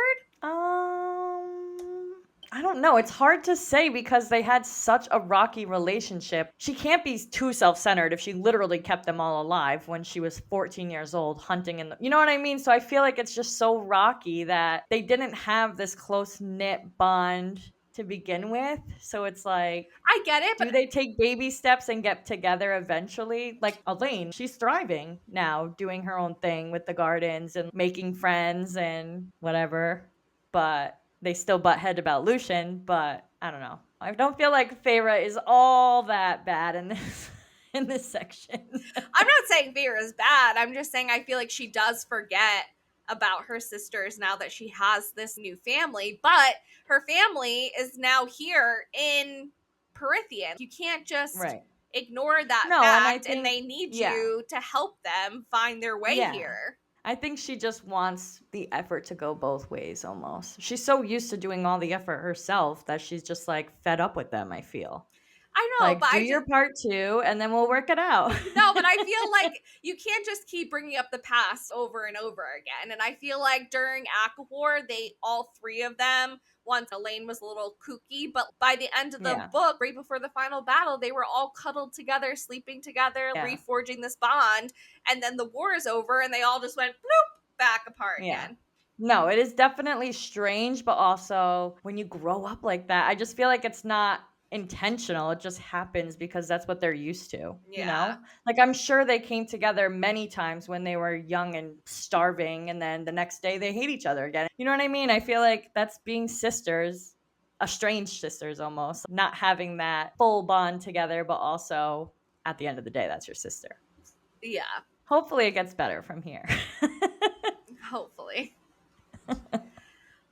I don't know. It's hard to say because they had such a rocky relationship. She can't be too self-centered if she literally kept them all alive when she was 14 years old hunting in the, you know what I mean? So I feel like it's just so rocky that they didn't have this close-knit bond to begin with. So it's like, I get it, but do they take baby steps and get together eventually? Like Elaine, she's thriving now, doing her own thing with the gardens and making friends and whatever. But they still butt head about Lucian. But I don't know. I don't feel like Feyre is all that bad in this in this section. I'm not saying Vera is bad. I'm just saying I feel like she does forget about her sisters now that she has this new family, but her family is now here in Perithian. You can't just Right. ignore that No, and I fact, and think, they need yeah, you to help them find their way yeah. here. I think she just wants the effort to go both ways almost. She's so used to doing all the effort herself that she's just like fed up with them, I feel. I know, Like, but do I just your part too, and then we'll work it out. no, but I feel like you can't just keep bringing up the past over and over again. And I feel like during ACOWAR, they all three of them, once Elaine was a little kooky, but by the end of the Yeah, book, right before the final battle, they were all cuddled together, sleeping together, yeah, reforging this bond. And then the war is over, and they all just went bloop back apart yeah. again. No, it is definitely strange, but also when you grow up like that, I just feel like it's not intentional. It just happens because that's what they're used to, you Yeah. know? Like I'm sure they came together many times when they were young and starving, and then the next day they hate each other again. You know what I mean? I feel like that's being sisters, estranged sisters almost, not having that full bond together, but also at the end of the day, that's your sister. Yeah. Hopefully it gets better from here. Hopefully.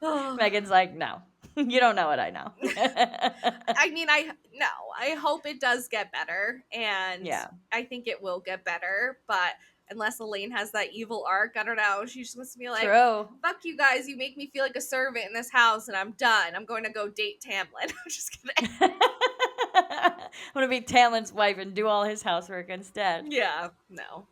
Oh. Megan's like, no, you don't know what I know. I mean, I no, I hope it does get better, and Yeah, I think it will get better. But unless Elaine has that evil arc, I don't know. She's just supposed to be like, true. "Fuck you guys! You make me feel like a servant in this house, and I'm done. I'm going to go date Tamlin." I'm just kidding. I'm gonna be Tamlin's wife and do all his housework instead. Yeah, no.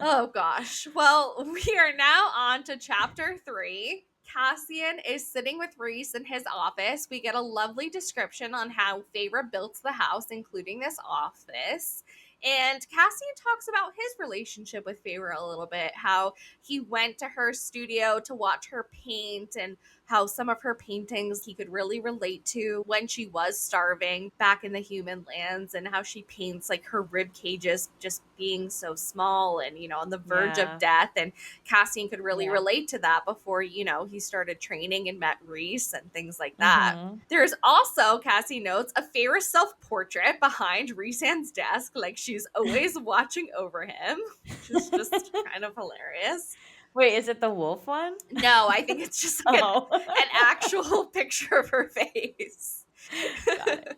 Oh gosh. Well, we are now on to chapter 3. Cassian is sitting with Reese in his office. We get a lovely description on how Feyre built the house, including this office. And Cassian talks about his relationship with Feyre a little bit, how he went to her studio to watch her paint, and how some of her paintings he could really relate to when she was starving back in the human lands, and how she paints like her rib cages just being so small and, on the verge of Yeah, death. And Cassian could really yeah. relate to that before, he started training and met Reese and things like that. Mm-hmm. There's also, Cassie notes, a Feyre self portrait behind Rhysand's desk, like she's always watching over him, which is just kind of hilarious. Wait, is it the wolf one? No, I think it's just like Oh, an actual picture of her face. got it.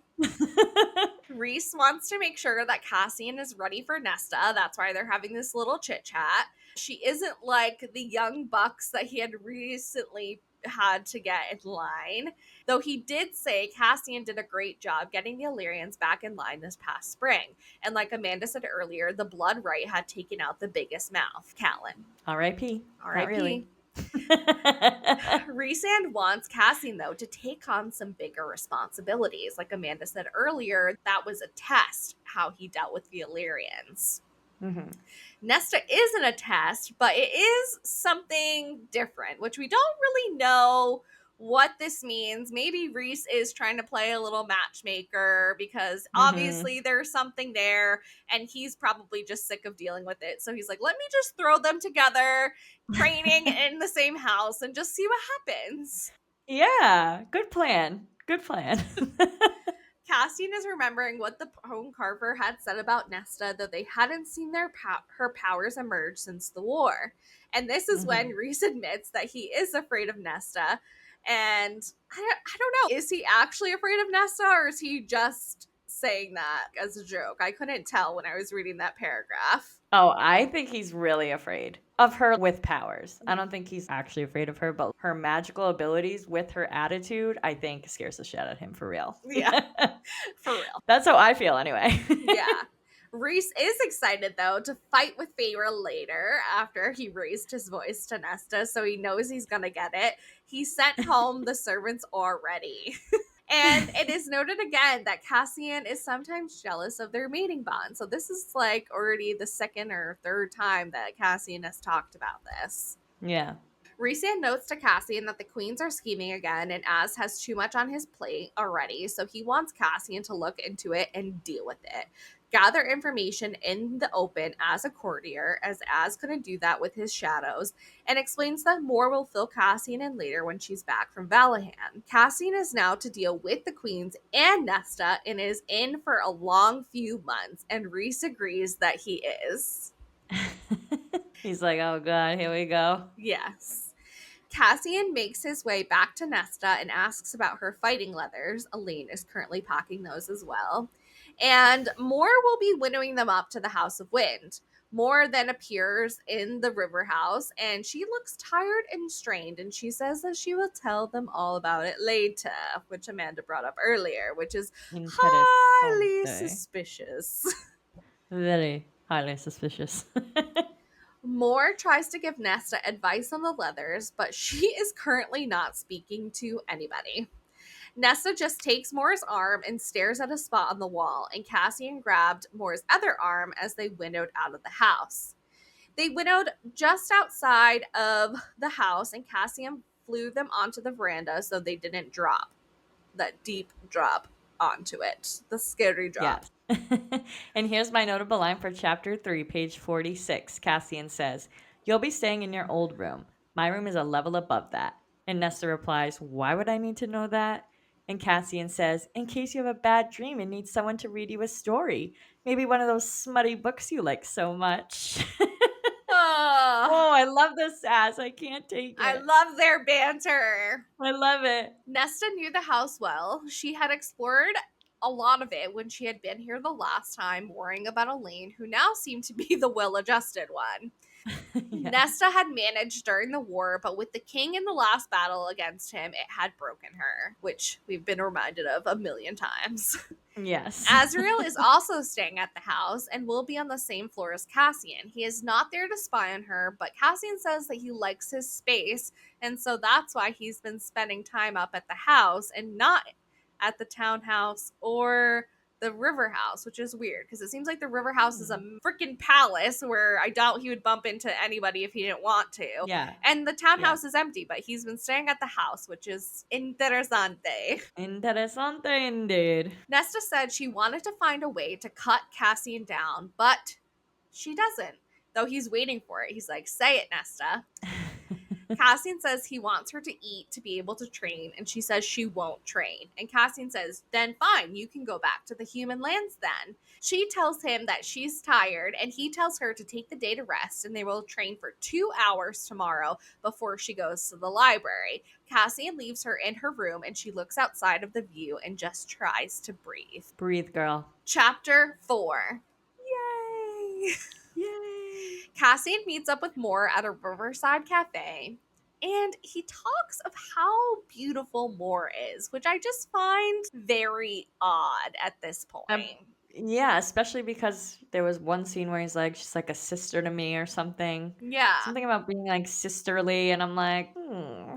Reese wants to make sure that Cassian is ready for Nesta. That's why they're having this little chit chat. She isn't like the young bucks that he had recently had to get in line. Though he did say Cassian did a great job getting the Illyrians back in line this past spring. And like Amanda said earlier, the Blood Right had taken out the biggest mouth, Callan. R.I.P. Not R.I.P. really. Rhysand wants Cassian, though, to take on some bigger responsibilities. Like Amanda said earlier, that was a test, how he dealt with the Illyrians. Mm-hmm. Nesta isn't a test, but it is something different, which we don't really know what this means. Maybe Reese is trying to play a little matchmaker because Mm-hmm. obviously there's something there, and he's probably just sick of dealing with it. So he's like, let me just throw them together, training in the same house, and just see what happens. Yeah, good plan. Good plan. Cassian is remembering what the Home Carver had said about Nesta, though they hadn't seen her powers emerge since the war. And this is when Mm-hmm. Reese admits that he is afraid of Nesta. And I don't know, is he actually afraid of Nesta or is he just saying that as a joke? I couldn't tell when I was reading that paragraph. Oh, I think he's really afraid of her with powers. I don't think he's actually afraid of her, but her magical abilities with her attitude, I think scares the shit out of him for real. Yeah, for real. That's how I feel anyway. Yeah. Reese is excited though to fight with Feyre later after he raised his voice to Nesta, so he knows he's gonna get it. He sent home the servants already. And it is noted again that Cassian is sometimes jealous of their mating bond. So this is like already the second or third time that Cassian has talked about this. Yeah. Rhysand notes to Cassian that the queens are scheming again, and Az has too much on his plate already, so he wants Cassian to look into it and deal with it. Gather information in the open as a courtier, as Az couldn't do that with his shadows, and explains that more will fill Cassian in later when she's back from Valahan. Cassian is now to deal with the queens and Nesta and is in for a long few months, and Rhys agrees that he is. He's like, oh god, here we go. Yes. Cassian makes his way back to Nesta and asks about her fighting leathers. Elaine is currently packing those as well. And Moore will be winnowing them up to the House of Wind. Moore then appears in the river house and she looks tired and strained, and she says that she will tell them all about it later, which Amanda brought up earlier, which is highly Interessante. suspicious. Very highly suspicious. Moore tries to give Nesta advice on the leathers, but she is currently not speaking to anybody. Nesta just takes Moore's arm and stares at a spot on the wall, and Cassian grabbed Moore's other arm as they winnowed out of the house. They winnowed just outside of the house, and Cassian flew them onto the veranda so they didn't drop. That deep drop onto it. The scary drop. Yes. And here's my notable line for chapter 3, page 46. Cassian says, "You'll be staying in your old room. My room is a level above that." And Nesta replies, "Why would I need to know that?" And Cassian says, "In case you have a bad dream and need someone to read you a story. Maybe one of those smutty books you like so much." Oh, Oh, I love this sass. I can't take I it. love their banter. I love it. Nesta knew the house well. She had explored a lot of it when she had been here the last time, worrying about Elaine, who now seemed to be the well adjusted one. Yeah. Nesta had managed during the war, but with the king in the last battle against him, it had broken her, which we've been reminded of a million times. Yes. Azriel is also staying at the house and will be on the same floor as Cassian. He is not there to spy on her, but Cassian says that he likes his space, and so that's why he's been spending time up at the house and not at the townhouse or the river house, which is weird because it seems like the river house is a freaking palace where I doubt he would bump into anybody if he didn't want to. Yeah. And the townhouse is empty, but he's been staying at the house, which is interesante. Interessante indeed. Nesta said she wanted to find a way to cut Cassian down, but she doesn't. Though he's waiting for it. He's like, say it, Nesta. Cassian says he wants her to eat to be able to train, and she says she won't train. And Cassian says, then fine, you can go back to the human lands then. She tells him that she's tired, and he tells her to take the day to rest, and they will train for 2 hours tomorrow before she goes to the library. Cassian leaves her in her room, and she looks outside of the view and just tries to breathe. Breathe, girl. Chapter 4. Yay! Yay. Cassian meets up with Moore at a riverside cafe, and he talks of how beautiful Moore is, which I just find very odd at this point. Yeah, especially because there was one scene where he's like, she's like a sister to me or something. Yeah. Something about being like sisterly, and I'm like,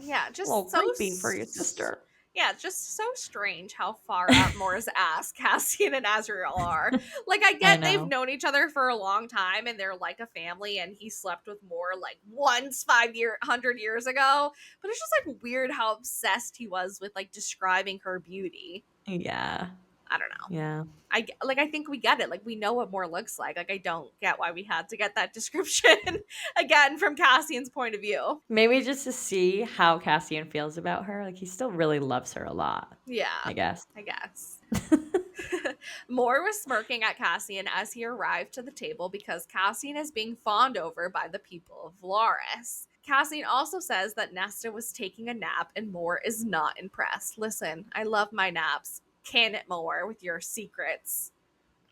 Yeah, a just little so creepy for your sister. Yeah, it's just so strange how far out Moore's ass Cassian and Azriel are. Like, I get they've known each other for a long time and they're like a family, and he slept with Moore like once 100 years ago. But it's just like weird how obsessed he was with like describing her beauty. Yeah. I don't know. Yeah. I think we get it. Like, we know what Moore looks like. Like, I don't get why we had to get that description again from Cassian's point of view. Maybe just to see how Cassian feels about her. Like, he still really loves her a lot. Yeah. I guess. Moore was smirking at Cassian as he arrived to the table because Cassian is being fawned over by the people of Velaris. Cassian also says that Nesta was taking a nap and Moore is not impressed. Listen, I love my naps. Can it, Moore, with your secrets?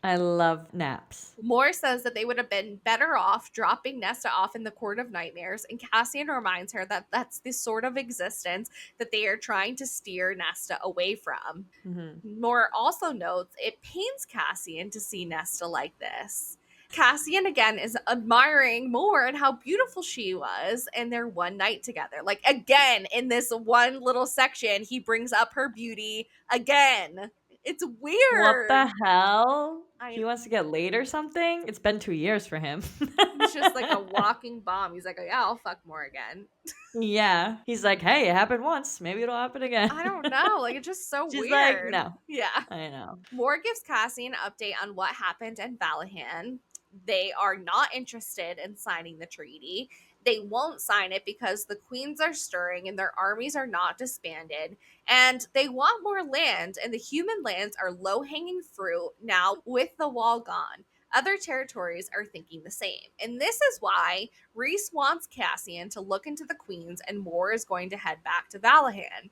I love naps. Moore says that they would have been better off dropping Nesta off in the Court of Nightmares, and Cassian reminds her that that's the sort of existence that they are trying to steer Nesta away from. Mm-hmm. Moore also notes it pains Cassian to see Nesta like this. Cassian again is admiring Moore and how beautiful she was in their one night together. Like, again, in this one little section, he brings up her beauty again. It's What weird. the hell? I He wants to get laid or something? It's been 2 years for him. He's just like a walking bomb. He's like, oh, yeah, I'll fuck Moore again. Yeah. He's like, hey, it happened once. Maybe it'll happen again. I don't know. Like, it's just so She's like, weird. no. Yeah. I know. Moore gives Cassie an update on what happened in Valahan. They are not interested in signing the treaty. They won't sign it because the queens are stirring and their armies are not disbanded. And they want more land, and the human lands are low hanging fruit now with the wall gone. Other territories are thinking the same. And this is why Rhys wants Cassian to look into the queens, and Moore is going to head back to Valahan.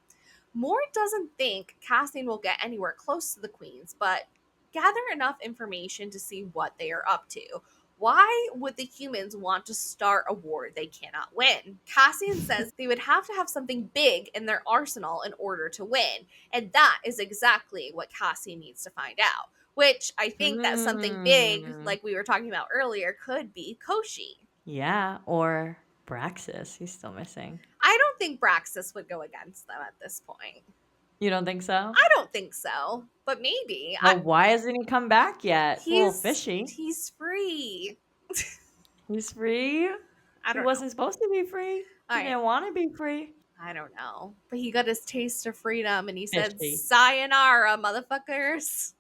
Moore doesn't think Cassian will get anywhere close to the queens, but gather enough information to see what they are up to. Why would the humans want to start a war they cannot win? Cassian says they would have to have something big in their arsenal in order to win, and that is exactly what Cassian needs to find out. Which I think that something big, like we were talking about earlier, could be Koshi. Yeah, or Braxis. He's still missing. I don't think Braxis would go against them at this point. You don't think so? I don't think so, but maybe. Well, why hasn't he come back yet? It's a little He's fishy. he's free. He's free? I He don't wasn't know. supposed to be free. He didn't want to be free. I don't know. But he got his taste of freedom and he said, Fishy. sayonara, motherfuckers.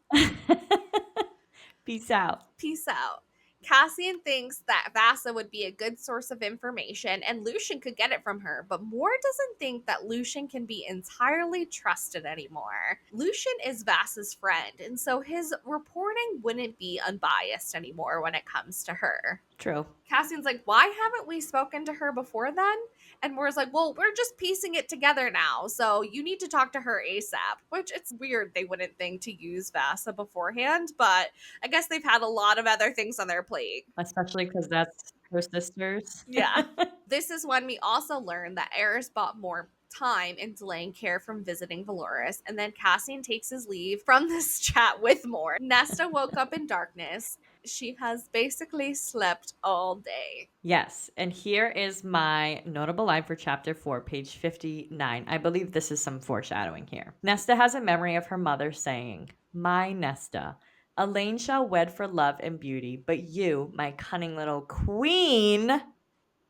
Peace out. Peace out. Cassian thinks that Vasa would be a good source of information and Lucian could get it from her, but Moore doesn't think that Lucian can be entirely trusted anymore. Lucian is Vasa's friend, and so his reporting wouldn't be unbiased anymore when it comes to her. True. Cassian's like, why haven't we spoken to her before then? And Moore's like, well, we're just piecing it together now, so you need to talk to her ASAP. Which it's weird they wouldn't think to use Vasa beforehand, but I guess they've had a lot of other things on their plate. Especially because that's her sisters. Yeah. This is when we also learn that Eris bought more time in delaying care from visiting Valoris, and then Cassian takes his leave from this chat with Moore. Nesta woke up in darkness. She has basically slept all day. Yes, and here is my notable line for chapter 4, page 59. I believe this is some foreshadowing here. Nesta has a memory of her mother saying, "My Nesta, Elaine shall wed for love and beauty, but you, my cunning little queen,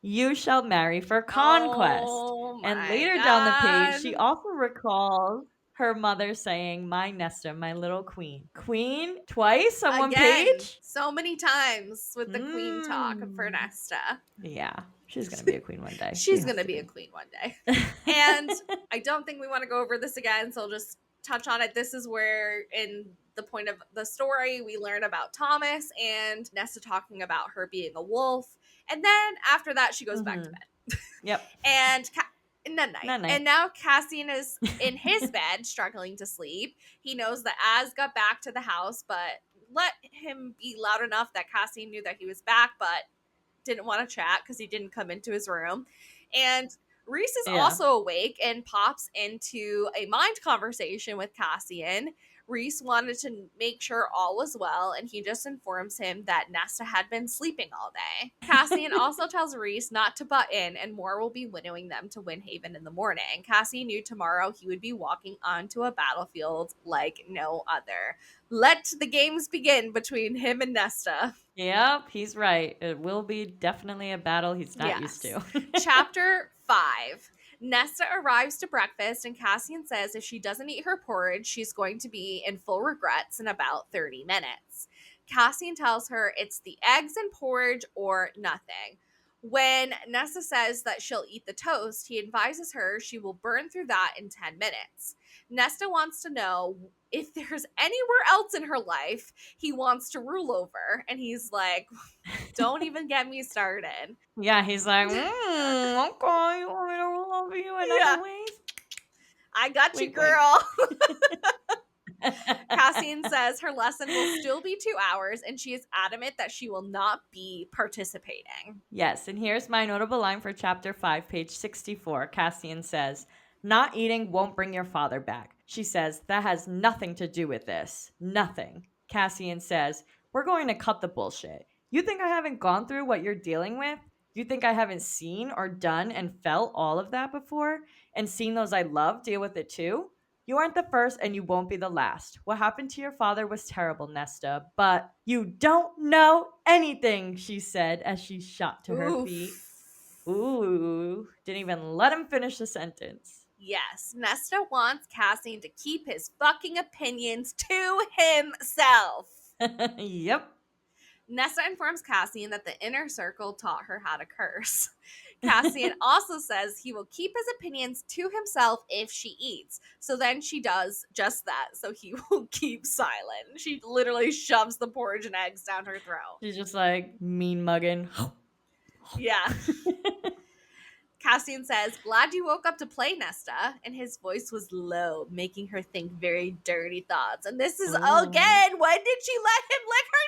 you shall marry for conquest." Oh And my later down the page, God. she also recalls her mother saying, "My Nesta, my little queen." Queen twice on one Again, page? so many times with the queen talk for Nesta. Yeah, she's going to be a queen one day. She's going to be a queen one day. And I don't think we want to go over this again, so I'll just touch on it. This is where, in the point of the story, we learn about Thomas and Nesta talking about her being a wolf. And then after that, she goes back to bed. Yep. And night. Night-night. And now Cassian is in his bed, struggling to sleep. He knows that Az got back to the house, but let him be loud enough that Cassian knew that he was back, but didn't want to chat because he didn't come into his room. And Rhys is also awake and pops into a mind conversation with Cassian. Rhys wanted to make sure all was well, and he just informs him that Nesta had been sleeping all day. Cassian also tells Rhys not to butt in, and Moore will be winnowing them to Windhaven in the morning. Cassian knew tomorrow he would be walking onto a battlefield like no other. Let the games begin between him and Nesta. Yep, he's right. It will be definitely a battle he's not used to. Chapter 5. Nesta arrives to breakfast, and Cassian says if she doesn't eat her porridge, she's going to be in full regrets in about 30 minutes. Cassian tells her it's the eggs and porridge or nothing. When Nessa says that she'll eat the toast, he advises her she will burn through that in 10 minutes. Nesta wants to know if there's anywhere else in her life he wants to rule over. And he's like, don't even get me started. Yeah, he's like, okay, you want me to rule over you in Yeah, other ways? I got you, Wink, wink. girl. Cassian says her lesson will still be 2 hours, and she is adamant that she will not be participating. Yes, and here's my notable line for chapter 5, page 64. Cassian says, "Not eating won't bring your father back." She says, "That has nothing to do with this. Nothing." Cassian says, "We're going to cut the bullshit. You think I haven't gone through what you're dealing with? You think I haven't seen or done and felt all of that before? And seen those I love deal with it too? You aren't the first and you won't be the last. What happened to your father was terrible, Nesta, but you don't know anything," she said as she shot to her feet. Oof. Ooh, didn't even let him finish the sentence. Yes, Nesta wants Cassian to keep his fucking opinions to himself. Yep. Nesta informs Cassian that the inner circle taught her how to curse. Cassian also says he will keep his opinions to himself if she eats. So then she does just that. So he will keep silent. She literally shoves the porridge and eggs down her throat. She's just like mean mugging. Yeah. Cassian says, "Glad you woke up to play, Nesta." And his voice was low, making her think very dirty thoughts. And this is Ooh. again, when did she let him lick her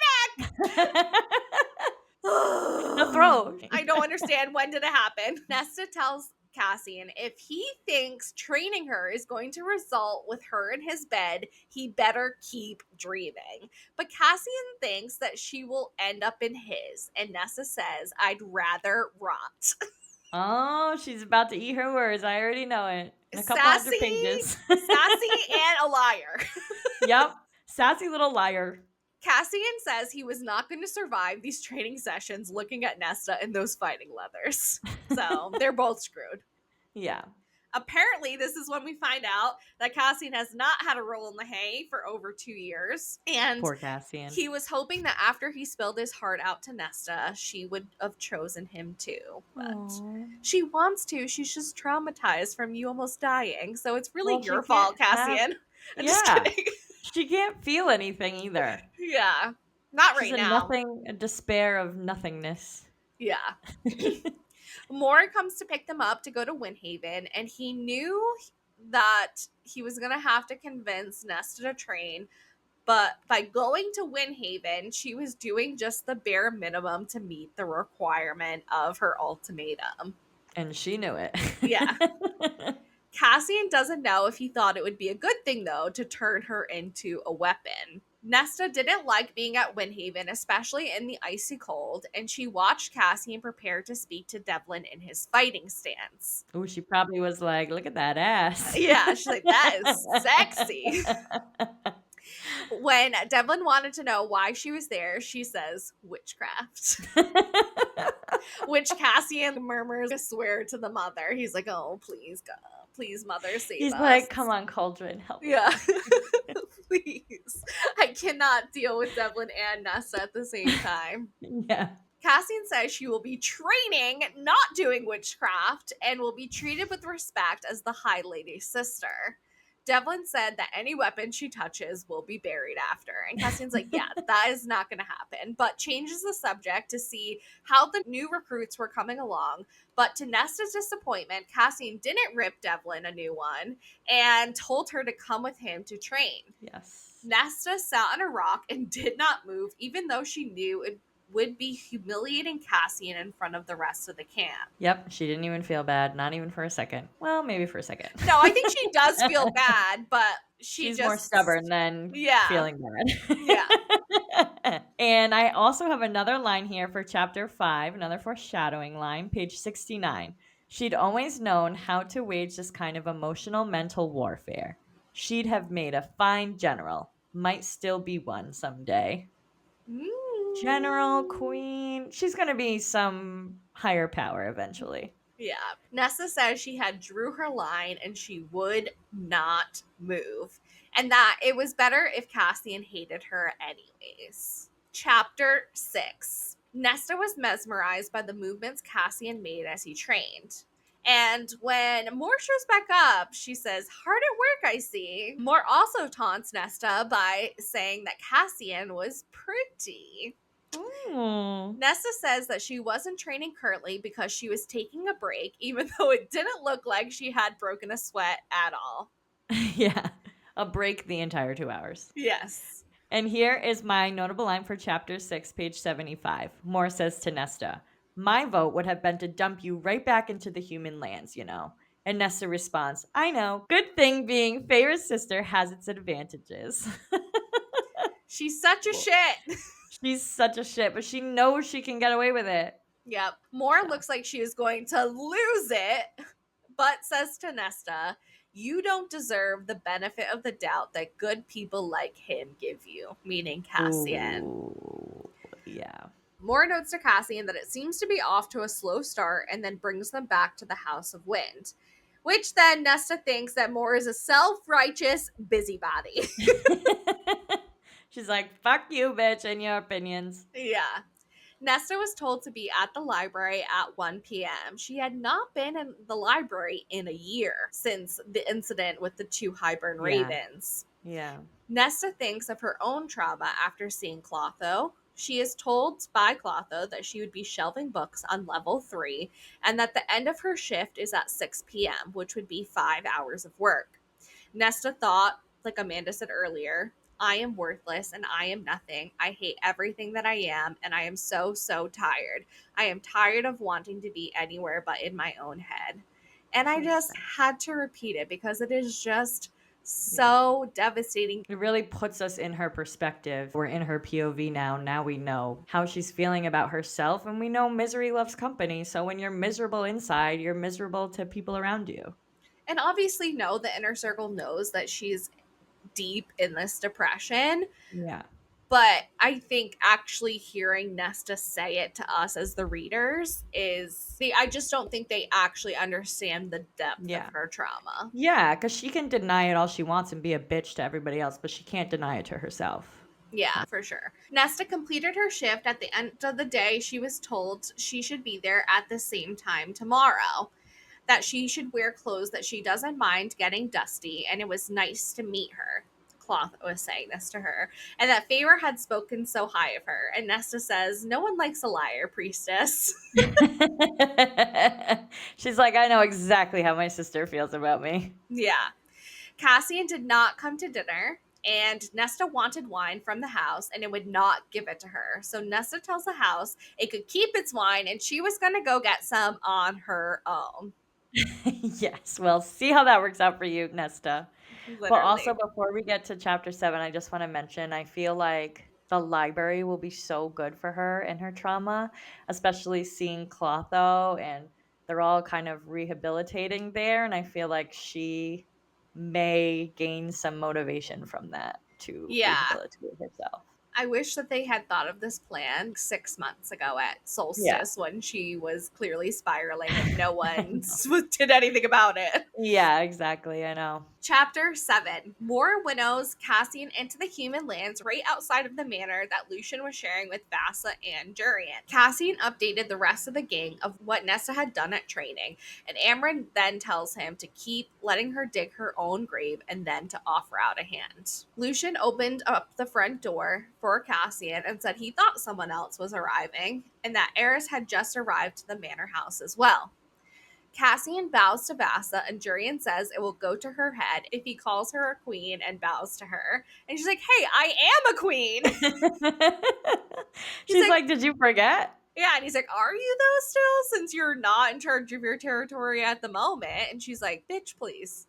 The neck? throat. I don't understand. When did it happen? Nesta tells Cassian if he thinks training her is going to result with her in his bed, he better keep dreaming. But Cassian thinks that she will end up in his. And Nesta says, "I'd rather rot." Oh, she's about to eat her words. I already know it. In a couple hundred Sassy, pages. sassy, and a liar. Yep. Sassy little liar. Cassian says he was not going to survive these training sessions looking at Nesta in those fighting leathers. So they're both screwed. Yeah. Apparently, this is when we find out that Cassian has not had a roll in the hay for over 2 years. And Poor Cassian. he was hoping that after he spilled his heart out to Nesta, she would have chosen him too. But Aww. she wants to. She's just traumatized from you almost dying. So it's really Well, she your can't fault, have. Cassian. I'm just Yeah. kidding. She can't feel anything either. Yeah. Not She's right a now. nothing, a despair of nothingness. Yeah. Moore comes to pick them up to go to Windhaven, and he knew that he was going to have to convince Nesta to train. But by going to Windhaven, she was doing just the bare minimum to meet the requirement of her ultimatum. And she knew it. Yeah. Cassian doesn't know if he thought it would be a good thing, though, to turn her into a weapon. Nesta didn't like being at Windhaven, especially in the icy cold, and she watched Cassian prepare to speak to Devlin in his fighting stance. Oh, she probably was like, "Look at that ass." Yeah, she's like, that is sexy. When Devlin wanted to know why she was there, she says, "Witchcraft." Which Cassian murmurs a swear to the mother. He's like, "Oh, please, God. Please, mother, save He's us." like, "Come on, Cauldron, help me." Yeah. Please. I cannot deal with Devlin and Nesta at the same time. Yeah. Cassian says she will be training, not doing witchcraft, and will be treated with respect as the High Lady's sister. Devlin said that any weapon she touches will be buried after. And Cassian's like, yeah, that is not going to happen. But changes the subject to see how the new recruits were coming along. But to Nesta's disappointment, Cassian didn't rip Devlin a new one and told her to come with him to train. Yes. Nesta sat on a rock and did not move, even though she knew it would be humiliating Cassian in front of the rest of the camp. Yep, she didn't even feel bad, not even for a second. Well, maybe for a second. No, I think she does feel bad, but She's just more stubborn than feeling bad. Yeah. And I also have another line here for chapter 5, another foreshadowing line, page 69. She'd always known how to wage this kind of emotional mental warfare. She'd have made a fine general. Might still be one someday. General, queen. She's going to be some higher power eventually. Yeah. Nessa says she had drew her line and she would not move. And that it was better if Cassian hated her anyways. Chapter 6. Nesta was mesmerized by the movements Cassian made as he trained. And when Moore shows back up, she says, "Hard at work, I see." Moore also taunts Nesta by saying that Cassian was pretty. Mm. Nesta says that she wasn't training currently because she was taking a break, even though it didn't look like she had broken a sweat at all. Yeah, a break the entire 2 hours. Yes. And here is my notable line for chapter 6, page 75. Moore says to Nesta, "My vote would have been to dump you right back into the human lands, you know." And Nesta responds, "I know. Good thing being Feyre's sister has its advantages." She's such a Cool. shit. She's such a shit, but she knows she can get away with it. Yep. Moore So. looks like she is going to lose it, but says to Nesta, "You don't deserve the benefit of the doubt that good people like him give you," meaning Cassian. Ooh, yeah. Moore notes to Cassian that it seems to be off to a slow start and then brings them back to the House of Wind. Which then Nesta thinks that Moore is a self righteous busybody. She's like, "Fuck you, bitch, and your opinions." Yeah. Nesta was told to be at the library at 1 p.m. She had not been in the library in a year since the incident with the two Highburn Yeah. ravens. Yeah. Nesta thinks of her own trauma after seeing Clotho. She is told by Clotho that she would be shelving books on level 3 and that the end of her shift is at 6 p.m., which would be 5 hours of work. Nesta thought, like Amanda said earlier, "I am worthless and I am nothing. I hate everything that I am, and I am so, so tired. I am tired of wanting to be anywhere but in my own head." And I just had to repeat it because it is just Yeah. so devastating. It really puts us in her perspective. We're in her POV now. Now we know how she's feeling about herself, and we know misery loves company. So when you're miserable inside, you're miserable to people around you. And obviously, no, the inner circle knows that she's deep in this depression. Yeah. But I think actually hearing Nesta say it to us as the readers I just don't think they actually understand the depth of Yeah. her trauma. Yeah, because she can deny it all she wants and be a bitch to everybody else, but she can't deny it to herself. Yeah, for sure. Nesta completed her shift at the end of the day. She was told she should be there at the same time tomorrow, that she should wear clothes that she doesn't mind getting dusty, and it was nice to meet her. Cloth was saying this to her, and that Feyre had spoken so high of her. And Nesta says, "No one likes a liar, priestess." She's like, "I know exactly how my sister feels about me." Yeah. Cassian did not come to dinner, and Nesta wanted wine from the house, and it would not give it to her. So Nesta tells the house it could keep its wine, and she was going to go get some on her own. Yes, well, see how that works out for you, Nesta. But also, Literally. before we get to chapter 7, I just want to mention I feel like the library will be so good for her and her trauma, especially seeing Clotho, and they're all kind of rehabilitating there. And I feel like she may gain some motivation from that to Yeah. rehabilitate herself. I wish that they had thought of this plan 6 months ago at Yeah. Solstice when she was clearly spiraling and no I one know. did anything about it. Yeah, exactly. I know. Chapter 7. Moore winnows Cassian into the human lands right outside of the manor that Lucian was sharing with Vassa and Jurian. Cassian updated the rest of the gang of what Nesta had done at training, and Amryn then tells him to keep letting her dig her own grave and then to offer out a hand. Lucian opened up the front door for Cassian and said he thought someone else was arriving, and that Eris had just arrived to the manor house as well. Cassian bows to Vassa, and Jurian says it will go to her head if he calls her a queen and bows to her. And she's like, "Hey, I am a queen." He's She's like, like, "Did you forget?" "Yeah." And he's like, "Are you though still, since you're not in charge of your territory at the moment?" And she's like, "Bitch, please."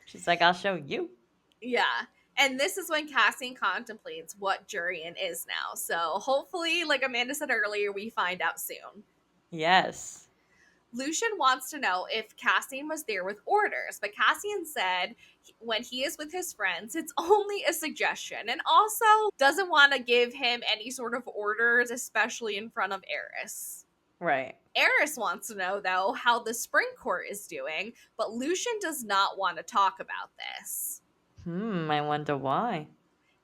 She's like, "I'll show you." Yeah. And this is when Cassian contemplates what Jurian is now. So hopefully, like Amanda said earlier, we find out soon. Yes. Lucian wants to know if Cassian was there with orders, but Cassian said when he is with his friends, it's only a suggestion, and also doesn't want to give him any sort of orders, especially in front of Eris. Right. Eris wants to know, though, how the spring court is doing, but Lucian does not want to talk about this. I wonder why.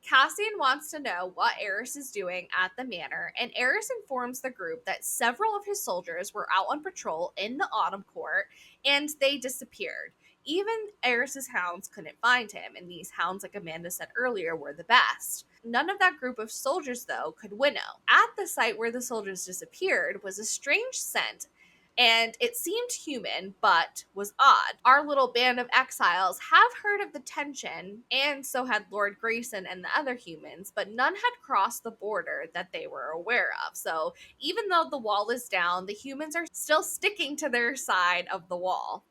Cassian wants to know what Eris is doing at the manor, and Eris informs the group that several of his soldiers were out on patrol in the autumn court and they disappeared. Even Eris's hounds couldn't find him, and these hounds, like Amanda said earlier, were the best. None of that group of soldiers, though, could winnow. At the site where the soldiers disappeared was a strange scent, and it seemed human, but was odd. Our little band of exiles have heard of the tension, and so had Lord Grayson and the other humans, but none had crossed the border that they were aware of. So even though the wall is down, the humans are still sticking to their side of the wall.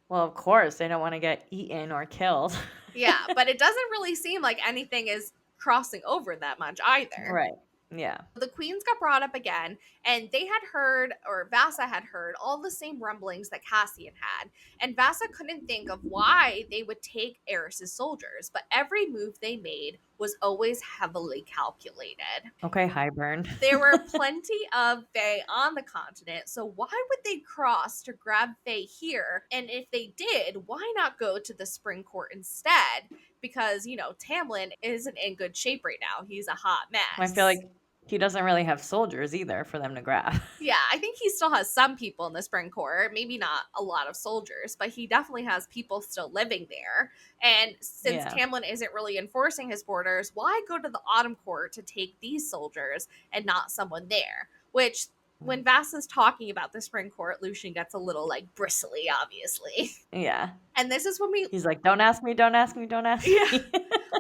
Well, of course, they don't want to get eaten or killed. Yeah, but it doesn't really seem like anything is crossing over that much either. Right. Yeah. The queens got brought up again, and they had heard, or Vasa had heard, all the same rumblings that Cassian had. And Vasa couldn't think of why they would take Eris's soldiers, but every move they made was always heavily calculated. Okay, Highburn. There were plenty of Fae on the continent, so why would they cross to grab Fae here? And if they did, why not go to the Spring Court instead? Because, Tamlin isn't in good shape right now. He's a hot mess. I feel like he doesn't really have soldiers either for them to grab. Yeah, I think he still has some people in the Spring Court. Maybe not a lot of soldiers, but he definitely has people still living there. And since Tamlin isn't really enforcing his borders, why go to the Autumn Court to take these soldiers and not someone there? Which, when Vasa's talking about the Spring Court, Lucien gets a little, bristly, obviously. Yeah. And this is when He's like, don't ask me, don't ask me, don't ask me.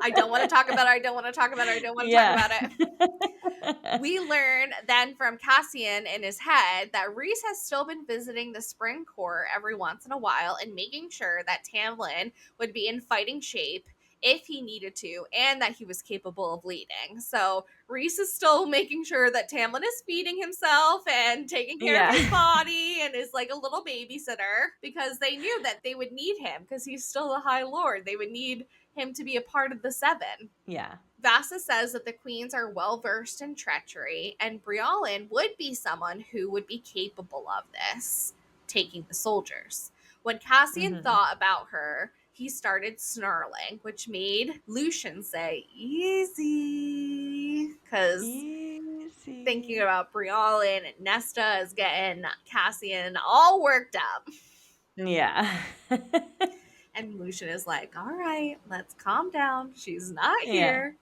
I don't want to talk about it, I don't want to talk about it, I don't want to talk about it. We learn then from Cassian in his head that Rhys has still been visiting the Spring Court every once in a while and making sure that Tamlin would be in fighting shape if he needed to, and that he was capable of leading. So Rhys is still making sure that Tamlin is feeding himself and taking care of his body and is like a little babysitter, because they knew that they would need him because he's still a High Lord. They would need him to be a part of the Seven. Yeah. Vasa says that the queens are well versed in treachery, and Briallyn would be someone who would be capable of this, taking the soldiers. When Cassian thought about her, he started snarling, which made Lucien say, easy, because thinking about Briallyn and Nesta is getting Cassian all worked up. Yeah. And Lucien is like, all right, let's calm down. She's not here.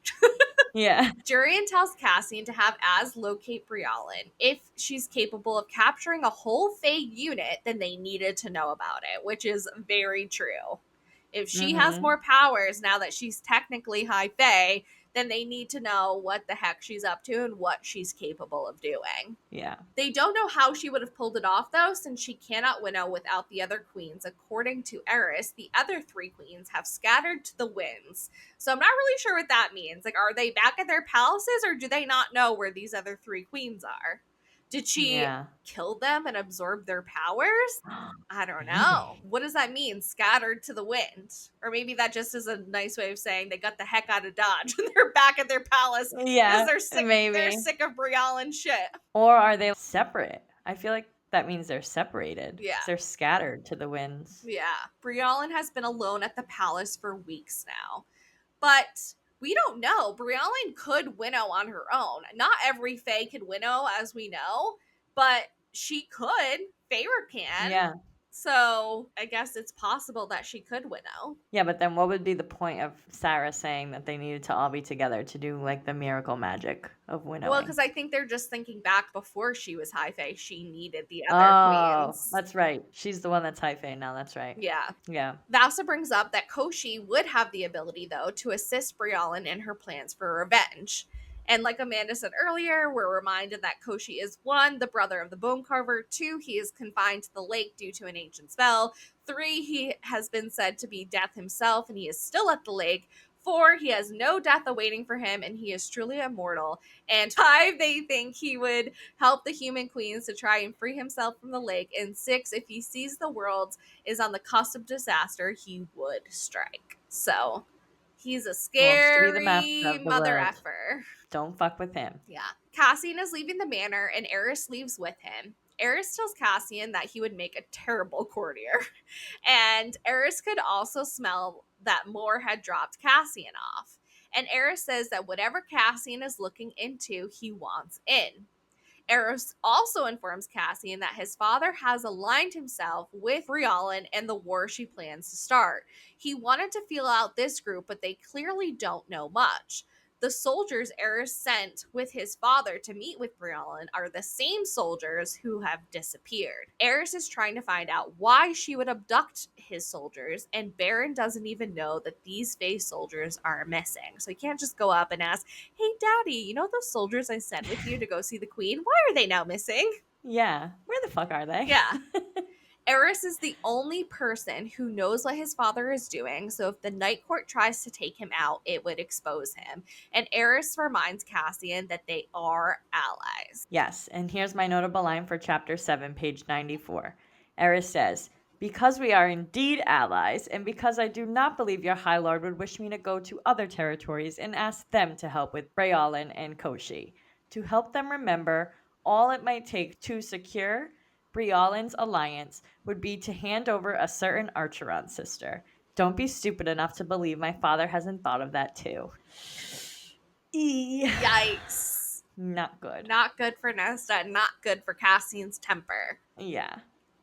Yeah. Jurian tells Cassian to have Az locate Briallyn. If she's capable of capturing a whole Fae unit, then they needed to know about it, which is very true. If she has more powers now that she's technically High Fae, then they need to know what the heck she's up to and what she's capable of doing. Yeah. They don't know how she would have pulled it off, though, since she cannot winnow without the other queens. According to Eris, the other 3 queens have scattered to the winds. So I'm not really sure what that means. Are they back at their palaces, or do they not know where these other 3 queens are? Did she kill them and absorb their powers? I don't know. What does that mean? Scattered to the wind. Or maybe that just is a nice way of saying they got the heck out of Dodge and they're back at their palace. Yeah, they're sick, maybe. They're sick of Briallyn shit. Or are they separate? I feel like that means they're separated. Yeah. They're scattered to the winds. Yeah. Briallyn has been alone at the palace for weeks now. But we don't know. Briallyn could winnow on her own. Not every Fae could winnow, as we know, but she could. Feyre can. Yeah. So I guess it's possible that she could winnow. Yeah, but then what would be the point of Sarah saying that they needed to all be together to do the miracle magic of winnowing? Well, because I think they're just thinking back before she was High Fae, she needed the other queens. That's right. She's the one that's High Fae now. That's right. Yeah. Yeah. Vasa brings up that Koshi would have the ability, though, to assist Briallyn in her plans for revenge. And like Amanda said earlier, we're reminded that Koshi is 1, the brother of the bone carver, 2, he is confined to the lake due to an ancient spell, 3, he has been said to be death himself and he is still at the lake, 4, he has no death awaiting for him and he is truly immortal, and 5, they think he would help the human queens to try and free himself from the lake, and 6, if he sees the world is on the cusp of disaster, he would strike. So he's a scary mother effer. Don't fuck with him. Yeah. Cassian is leaving the manor and Eris leaves with him. Eris tells Cassian that he would make a terrible courtier. And Eris could also smell that Mor had dropped Cassian off. And Eris says that whatever Cassian is looking into, he wants in. Eros also informs Cassian that his father has aligned himself with Briallyn and the war she plans to start. He wanted to feel out this group, but they clearly don't know much. The soldiers Eris sent with his father to meet with Briallyn are the same soldiers who have disappeared. Eris is trying to find out why she would abduct his soldiers, and Baron doesn't even know that these Fae soldiers are missing. So he can't just go up and ask, "Hey, Daddy, you know those soldiers I sent with you to go see the Queen? Why are they now missing?" Yeah. Where the fuck are they? Yeah. Eris is the only person who knows what his father is doing, so if the Night Court tries to take him out, it would expose him. And Eris reminds Cassian that they are allies. Yes, and here's my notable line for Chapter 7, page 94. Eris says, "Because we are indeed allies, and because I do not believe your High Lord would wish me to go to other territories and ask them to help with Briallyn and Koshi, to help them remember all it might take to secure Briallyn's alliance would be to hand over a certain Archeron sister. Don't be stupid enough to believe my father hasn't thought of that too." Yikes. Not good. Not good for Nesta, not good for Cassian's temper. Yeah.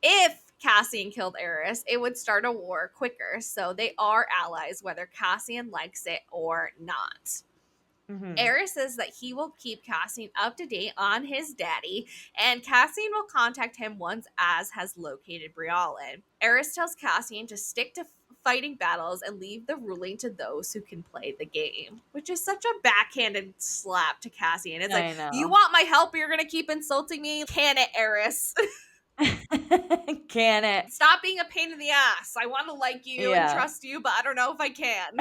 If Cassian killed Eris, it would start a war quicker, so they are allies whether Cassian likes it or not. Eris says that he will keep Cassian up to date on his daddy, and Cassian will contact him once Az has located Briallyn. Eris tells Cassian to stick to fighting battles and leave the ruling to those who can play the game, which is such a backhanded slap to Cassian. It's like, you want my help, you're gonna keep insulting me? Can it, Eris? Can it? Stop being a pain in the ass. I want to like you and trust you, but I don't know if I can.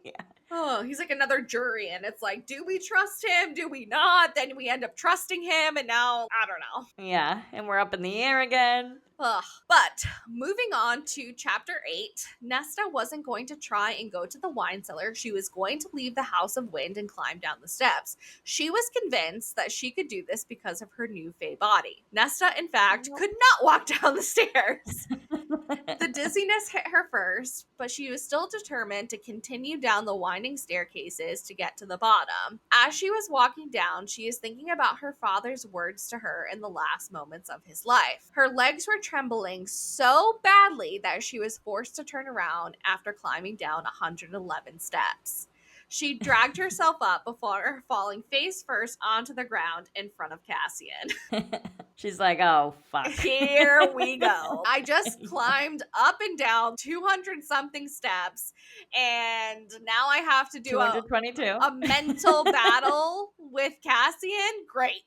Yeah. Oh, he's like another jury, and it's like, do we trust him? Do we not? Then we end up trusting him, and now, I don't know. Yeah, and we're up in the air again. Ugh. But moving on to chapter 8, Nesta wasn't going to try and go to the wine cellar. She was going to leave the House of Wind and climb down the steps. She was convinced that she could do this because of her new Fae body. Nesta, in fact, could not walk down the stairs. The dizziness hit her first, but she was still determined to continue down the winding staircases to get to the bottom. As she was walking down, she is thinking about her father's words to her in the last moments of his life. Her legs were trembling so badly that she was forced to turn around after climbing down 111 steps. She dragged herself up before falling face first onto the ground in front of Cassian. She's like, oh, fuck. Here we go. I just climbed up and down 200 something steps, and now I have to do 222. a mental battle with Cassian. Great.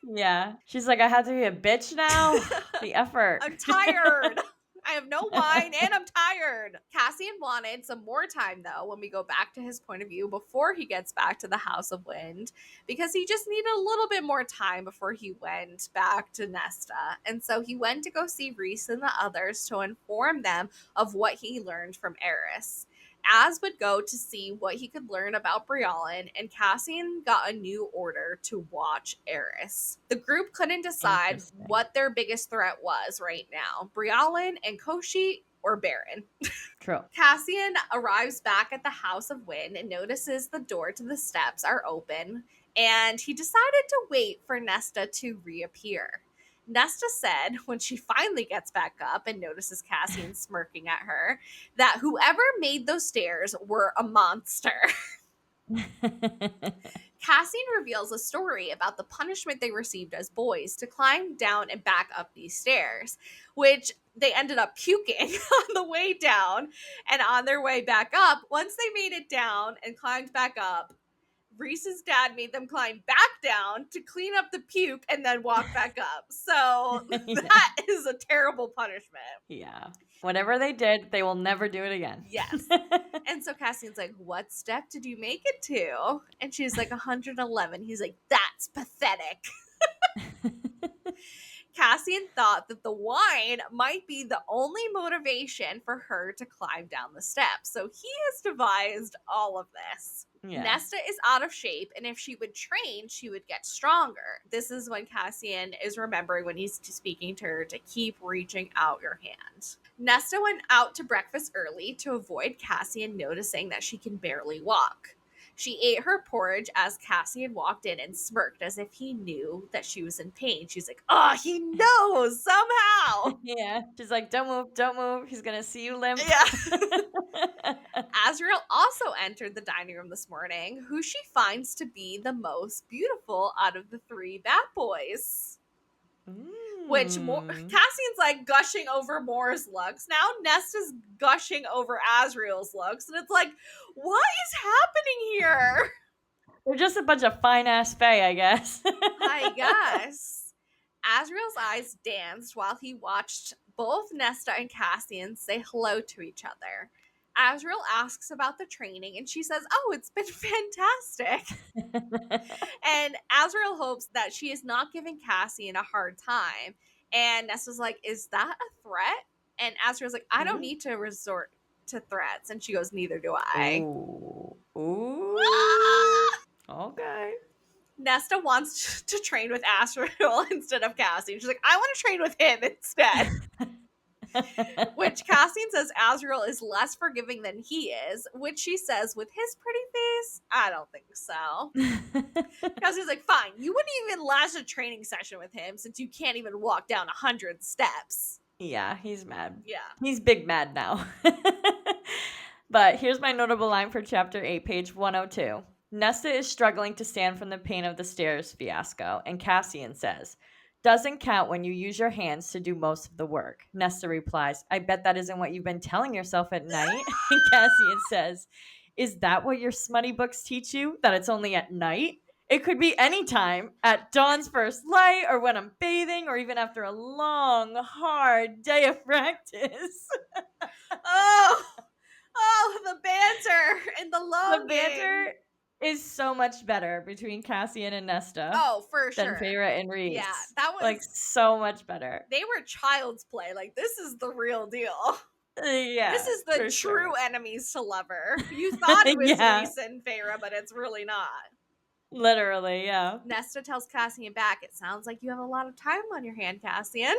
Yeah. She's like, I have to be a bitch now? The effort. I'm tired. I have no wine and I'm tired. Cassian wanted some more time, though, when we go back to his point of view before he gets back to the House of Wind, because he just needed a little bit more time before he went back to Nesta. And so he went to go see Rhys and the others to inform them of what he learned from Eris. Az would go to see what he could learn about Briallyn, and Cassian got a new order to watch Eris. The group couldn't decide what their biggest threat was right now, Briallyn and Koshi or Baron. True. Cassian arrives back at the House of Wind and notices the door to the steps are open, and he decided to wait for Nesta to reappear. Nesta said, when she finally gets back up and notices Cassian smirking at her, that whoever made those stairs were a monster. Cassian reveals a story about the punishment they received as boys to climb down and back up these stairs, which they ended up puking on the way down, and on their way back up, once they made it down and climbed back up, Rhys's dad made them climb back down to clean up the puke and then walk back up. So that is a terrible punishment. Yeah. Whatever they did, they will never do it again. Yes. And so Cassian's like, what step did you make it to? And she's like, 111. He's like, that's pathetic. Cassian thought that the wine might be the only motivation for her to climb down the steps, so he has devised all of this. Yeah. Nesta is out of shape, and if she would train, she would get stronger. This is when Cassian is remembering when he's speaking to her to keep reaching out your hand. Nesta went out to breakfast early to avoid Cassian noticing that she can barely walk. She ate her porridge as Cassian walked in and smirked as if he knew that she was in pain. She's like, oh, he knows somehow. Yeah. She's like, don't move, don't move. He's going to see you limp. Yeah. Azrael also entered the dining room this morning, who she finds to be the most beautiful out of the three bat boys. Which Cassian's like gushing over Moore's looks. Now Nesta's gushing over Azrael's looks. And it's like, what is happening here? They're just a bunch of fine-ass fae, I guess. I guess. Azrael's eyes danced while he watched both Nesta and Cassian say hello to each other. Azrael asks about the training and she says, oh, it's been fantastic. And Azrael hopes that she is not giving Cassian a hard time. And Nesta's like, is that a threat? And Azrael's like, I don't need to resort to threats. And she goes, neither do I. Ooh. Ooh. Okay. Nesta wants to train with Azrael instead of Cassian. She's like, I want to train with him instead. Which Cassian says Azrael is less forgiving than he is, which she says with his pretty face, I don't think so. Cassian's like, fine, you wouldn't even last a training session with him since you can't even walk down 100 steps. Yeah, he's mad. Yeah. He's big mad now. But here's my notable line for chapter 8, page 102. Nesta is struggling to stand from the pain of the stairs fiasco, and Cassian says, doesn't count when you use your hands to do most of the work. Nesta replies, I bet that isn't what you've been telling yourself at night. And Cassian says, is that what your smutty books teach you? That it's only at night? It could be any time, at dawn's first light, or when I'm bathing, or even after a long, hard day of practice. Oh, the banter and the longing. The banter is so much better between Cassian and Nesta. Oh, for than sure. Feyre and Reese. Yeah, that was like so much better. They were child's play. Like, this is the real deal. Yeah, this is the true enemies to lover. You thought it was Reese and Feyre, but it's really not. Literally, yeah. Nesta tells Cassian back, it sounds like you have a lot of time on your hand, Cassian.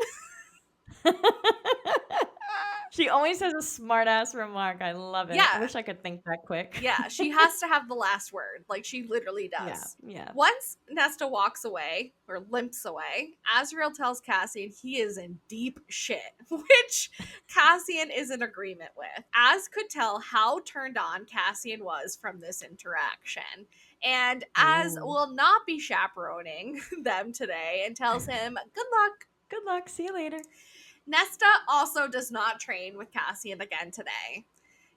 She always has a smart-ass remark. I love it. Yeah. I wish I could think that quick. Yeah, she has to have the last word. Like, she literally does. Yeah. Once Nesta walks away, or limps away, Azrael tells Cassian he is in deep shit, which Cassian is in agreement with. Az could tell how turned on Cassian was from this interaction. And Az will not be chaperoning them today and tells him, good luck. Good luck. See you later. Nesta also does not train with Cassian again today.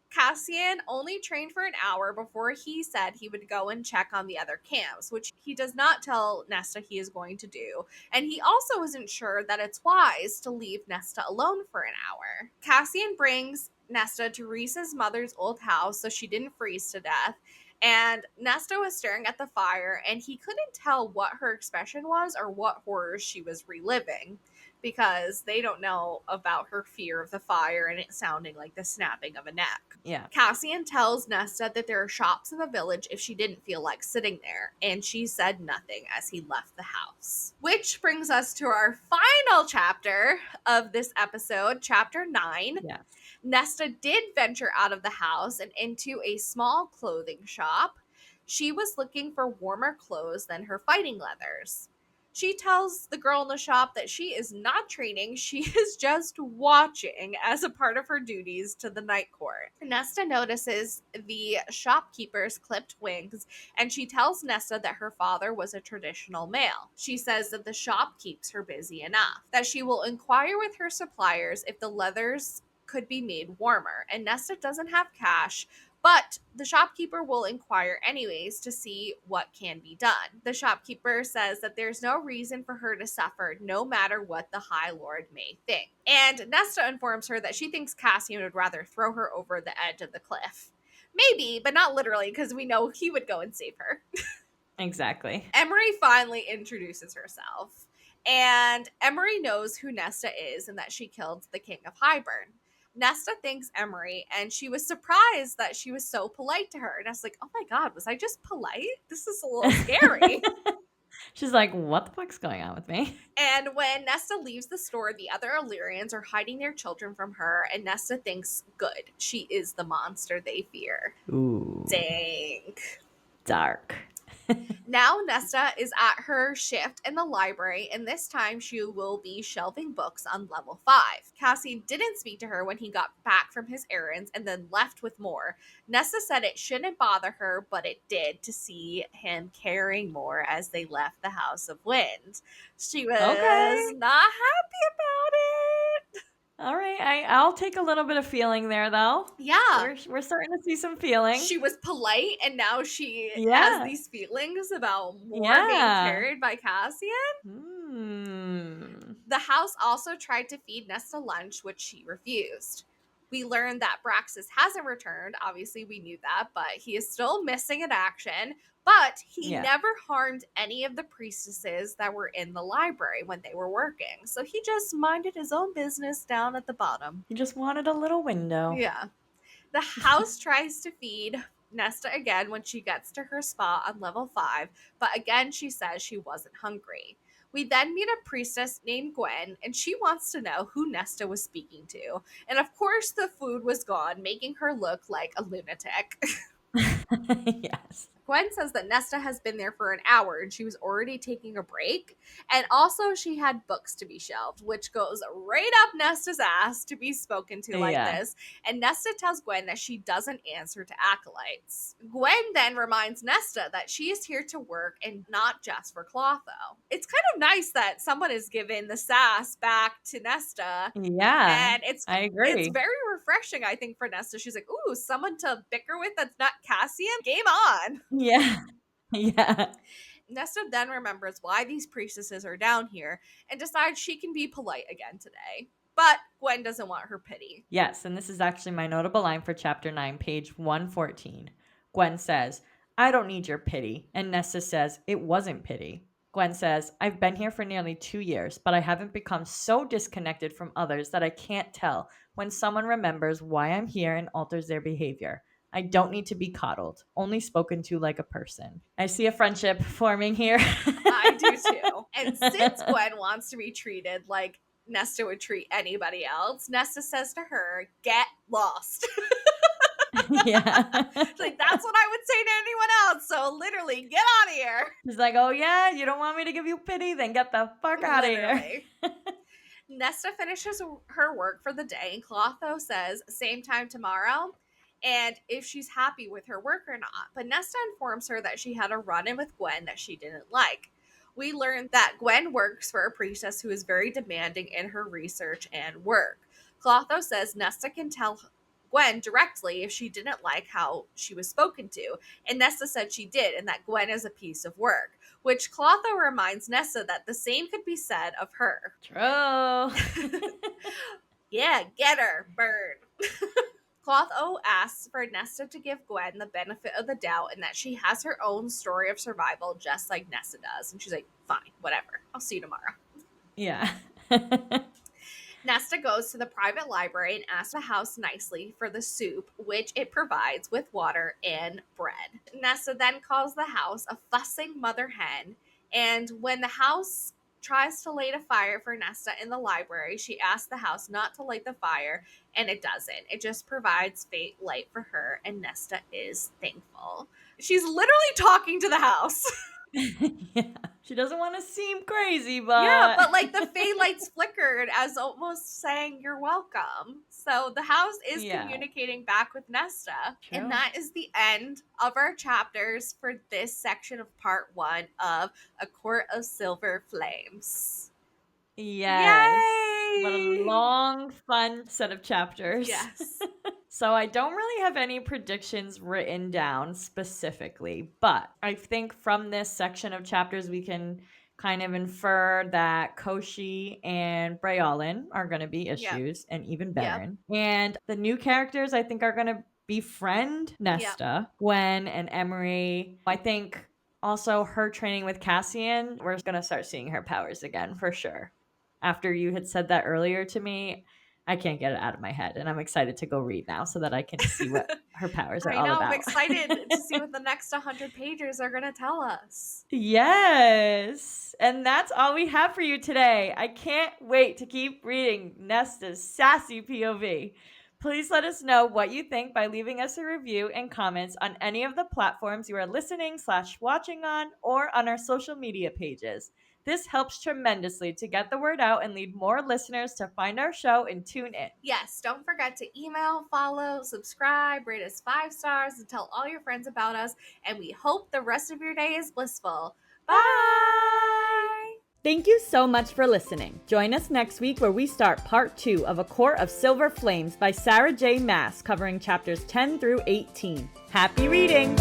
Cassian only trained for an hour before he said he would go and check on the other camps, which he does not tell Nesta he is going to do. And he also isn't sure that it's wise to leave Nesta alone for an hour. Cassian brings Nesta to Reese's mother's old house so she didn't freeze to death. And Nesta was staring at the fire, and he couldn't tell what her expression was or what horrors she was reliving, because they don't know about her fear of the fire and it sounding like the snapping of a neck. Yeah. Cassian tells Nesta that there are shops in the village if she didn't feel like sitting there, and she said nothing as he left the house. Which brings us to our final chapter of this episode, chapter 9. Yeah. Nesta did venture out of the house and into a small clothing shop. She was looking for warmer clothes than her fighting leathers. She tells the girl in the shop that she is not training, she is just watching as a part of her duties to the night court. Nesta notices the shopkeeper's clipped wings, and she tells Nesta that her father was a traditional male. She says that the shop keeps her busy enough, that she will inquire with her suppliers if the leathers could be made warmer, and Nesta doesn't have cash, but the shopkeeper will inquire anyways to see what can be done. The shopkeeper says that there's no reason for her to suffer, no matter what the High Lord may think. And Nesta informs her that she thinks Cassian would rather throw her over the edge of the cliff. Maybe, but not literally, because we know he would go and save her. Exactly. Emery finally introduces herself. And Emery knows who Nesta is and that she killed the king of Highburn. Nesta thanks Emery, and she was surprised that she was so polite to her. And I was like, oh my god, was I just polite? This is a little scary. She's like, what the fuck's going on with me? And when Nesta leaves the store, the other Illyrians are hiding their children from her, and Nesta thinks, good, she is the monster they fear. Ooh. Dang. Dark. Now Nesta is at her shift in the library, and this time she will be shelving books on level 5. Cassie didn't speak to her when he got back from his errands and then left with more. Nesta said it shouldn't bother her, but it did to see him caring more as they left the House of Wind. She was Okay. not happy about it. All right. I'll take a little bit of feeling there, though. Yeah. We're starting to see some feeling. She was polite, and now she has Yeah. these feelings about more being Yeah. carried by Cassian. The house also tried to feed Nesta lunch, which she refused. We learned that Braxis hasn't returned. Obviously, we knew that, but he is still missing in action. But he Yeah. never harmed any of the priestesses that were in the library when they were working. So he just minded his own business down at the bottom. He just wanted a little window. Yeah. The house tries to feed Nesta again when she gets to her spot on level 5, but again she says she wasn't hungry. We then meet a priestess named Gwen, and she wants to know who Nesta was speaking to. And of course, the food was gone, making her look like a lunatic. Yes. Gwen says that Nesta has been there for an hour and she was already taking a break. And also, she had books to be shelved, which goes right up Nesta's ass to be spoken to like this. And Nesta tells Gwen that she doesn't answer to acolytes. Gwen then reminds Nesta that she is here to work and not just for Clotho. It's kind of nice that someone is giving the sass back to Nesta. Yeah. And I agree. It's very refreshing, I think, for Nesta. She's like, ooh, someone to bicker with that's not Cassian? Game on. Yeah. Yeah. Nesta then remembers why these priestesses are down here and decides she can be polite again today. But Gwen doesn't want her pity. Yes, and this is actually my notable line for chapter 9, page 114. Gwen says, I don't need your pity. And Nesta says, it wasn't pity. Gwen says, I've been here for nearly 2 years, but I haven't become so disconnected from others that I can't tell when someone remembers why I'm here and alters their behavior. I don't need to be coddled, only spoken to like a person. I see a friendship forming here. I do too. And since Gwen wants to be treated like Nesta would treat anybody else, Nesta says to her, get lost. Yeah. Like, that's what I would say to anyone else. So literally, get out of here. She's like, oh yeah, you don't want me to give you pity? Then get the fuck out of here. Nesta finishes her work for the day, and Clotho says, same time tomorrow, and if she's happy with her work or not. But Nesta informs her that she had a run-in with Gwen that she didn't like. We learned that Gwen works for a priestess who is very demanding in her research and work. Clotho says Nesta can tell Gwen directly if she didn't like how she was spoken to, and Nesta said she did, and that Gwen is a piece of work, which Clotho reminds Nesta that the same could be said of her. True. Yeah, get her, bird. Clotho asks for Nesta to give Gwen the benefit of the doubt and that she has her own story of survival just like Nesta does. And she's like, fine, whatever. I'll see you tomorrow. Yeah. Nesta goes to the private library and asks the house nicely for the soup, which it provides with water and bread. Nesta then calls the house a fussing mother hen, and when the house tries to light a fire for Nesta in the library, she asks the house not to light the fire, and it doesn't. It just provides faint light for her, and Nesta is thankful. She's literally talking to the house. Yeah. She doesn't want to seem crazy, but yeah, but like the faint lights flickered as almost saying you're welcome. So the house is communicating back with Nesta. True. And that is the end of our chapters for this section of part 1 of A Court of Silver Flames. Yes. Yay! What a long, fun set of chapters. Yes. So I don't really have any predictions written down specifically, but I think from this section of chapters we can kind of infer that Koshi and Breolin are going to be issues, and even Baron. And the new characters I think are going to befriend Nesta, Gwen and Emery. I think Also, her training with Cassian, we're going to start seeing her powers again for sure. After you had said that earlier to me, I can't get it out of my head. And I'm excited to go read now so that I can see what her powers are I all know, I'm about. excited to see what the next 100 pages are going to tell us. Yes. And that's all we have for you today. I can't wait to keep reading Nesta's sassy POV. Please let us know what you think by leaving us a review and comments on any of the platforms you are listening/watching on or on our social media pages. This helps tremendously to get the word out and lead more listeners to find our show and tune in. Yes, don't forget to email, follow, subscribe, rate us 5 stars, and tell all your friends about us. And we hope the rest of your day is blissful. Bye! Thank you so much for listening. Join us next week where we start part 2 of A Court of Silver Flames by Sarah J. Maas, covering chapters 10 through 18. Happy reading!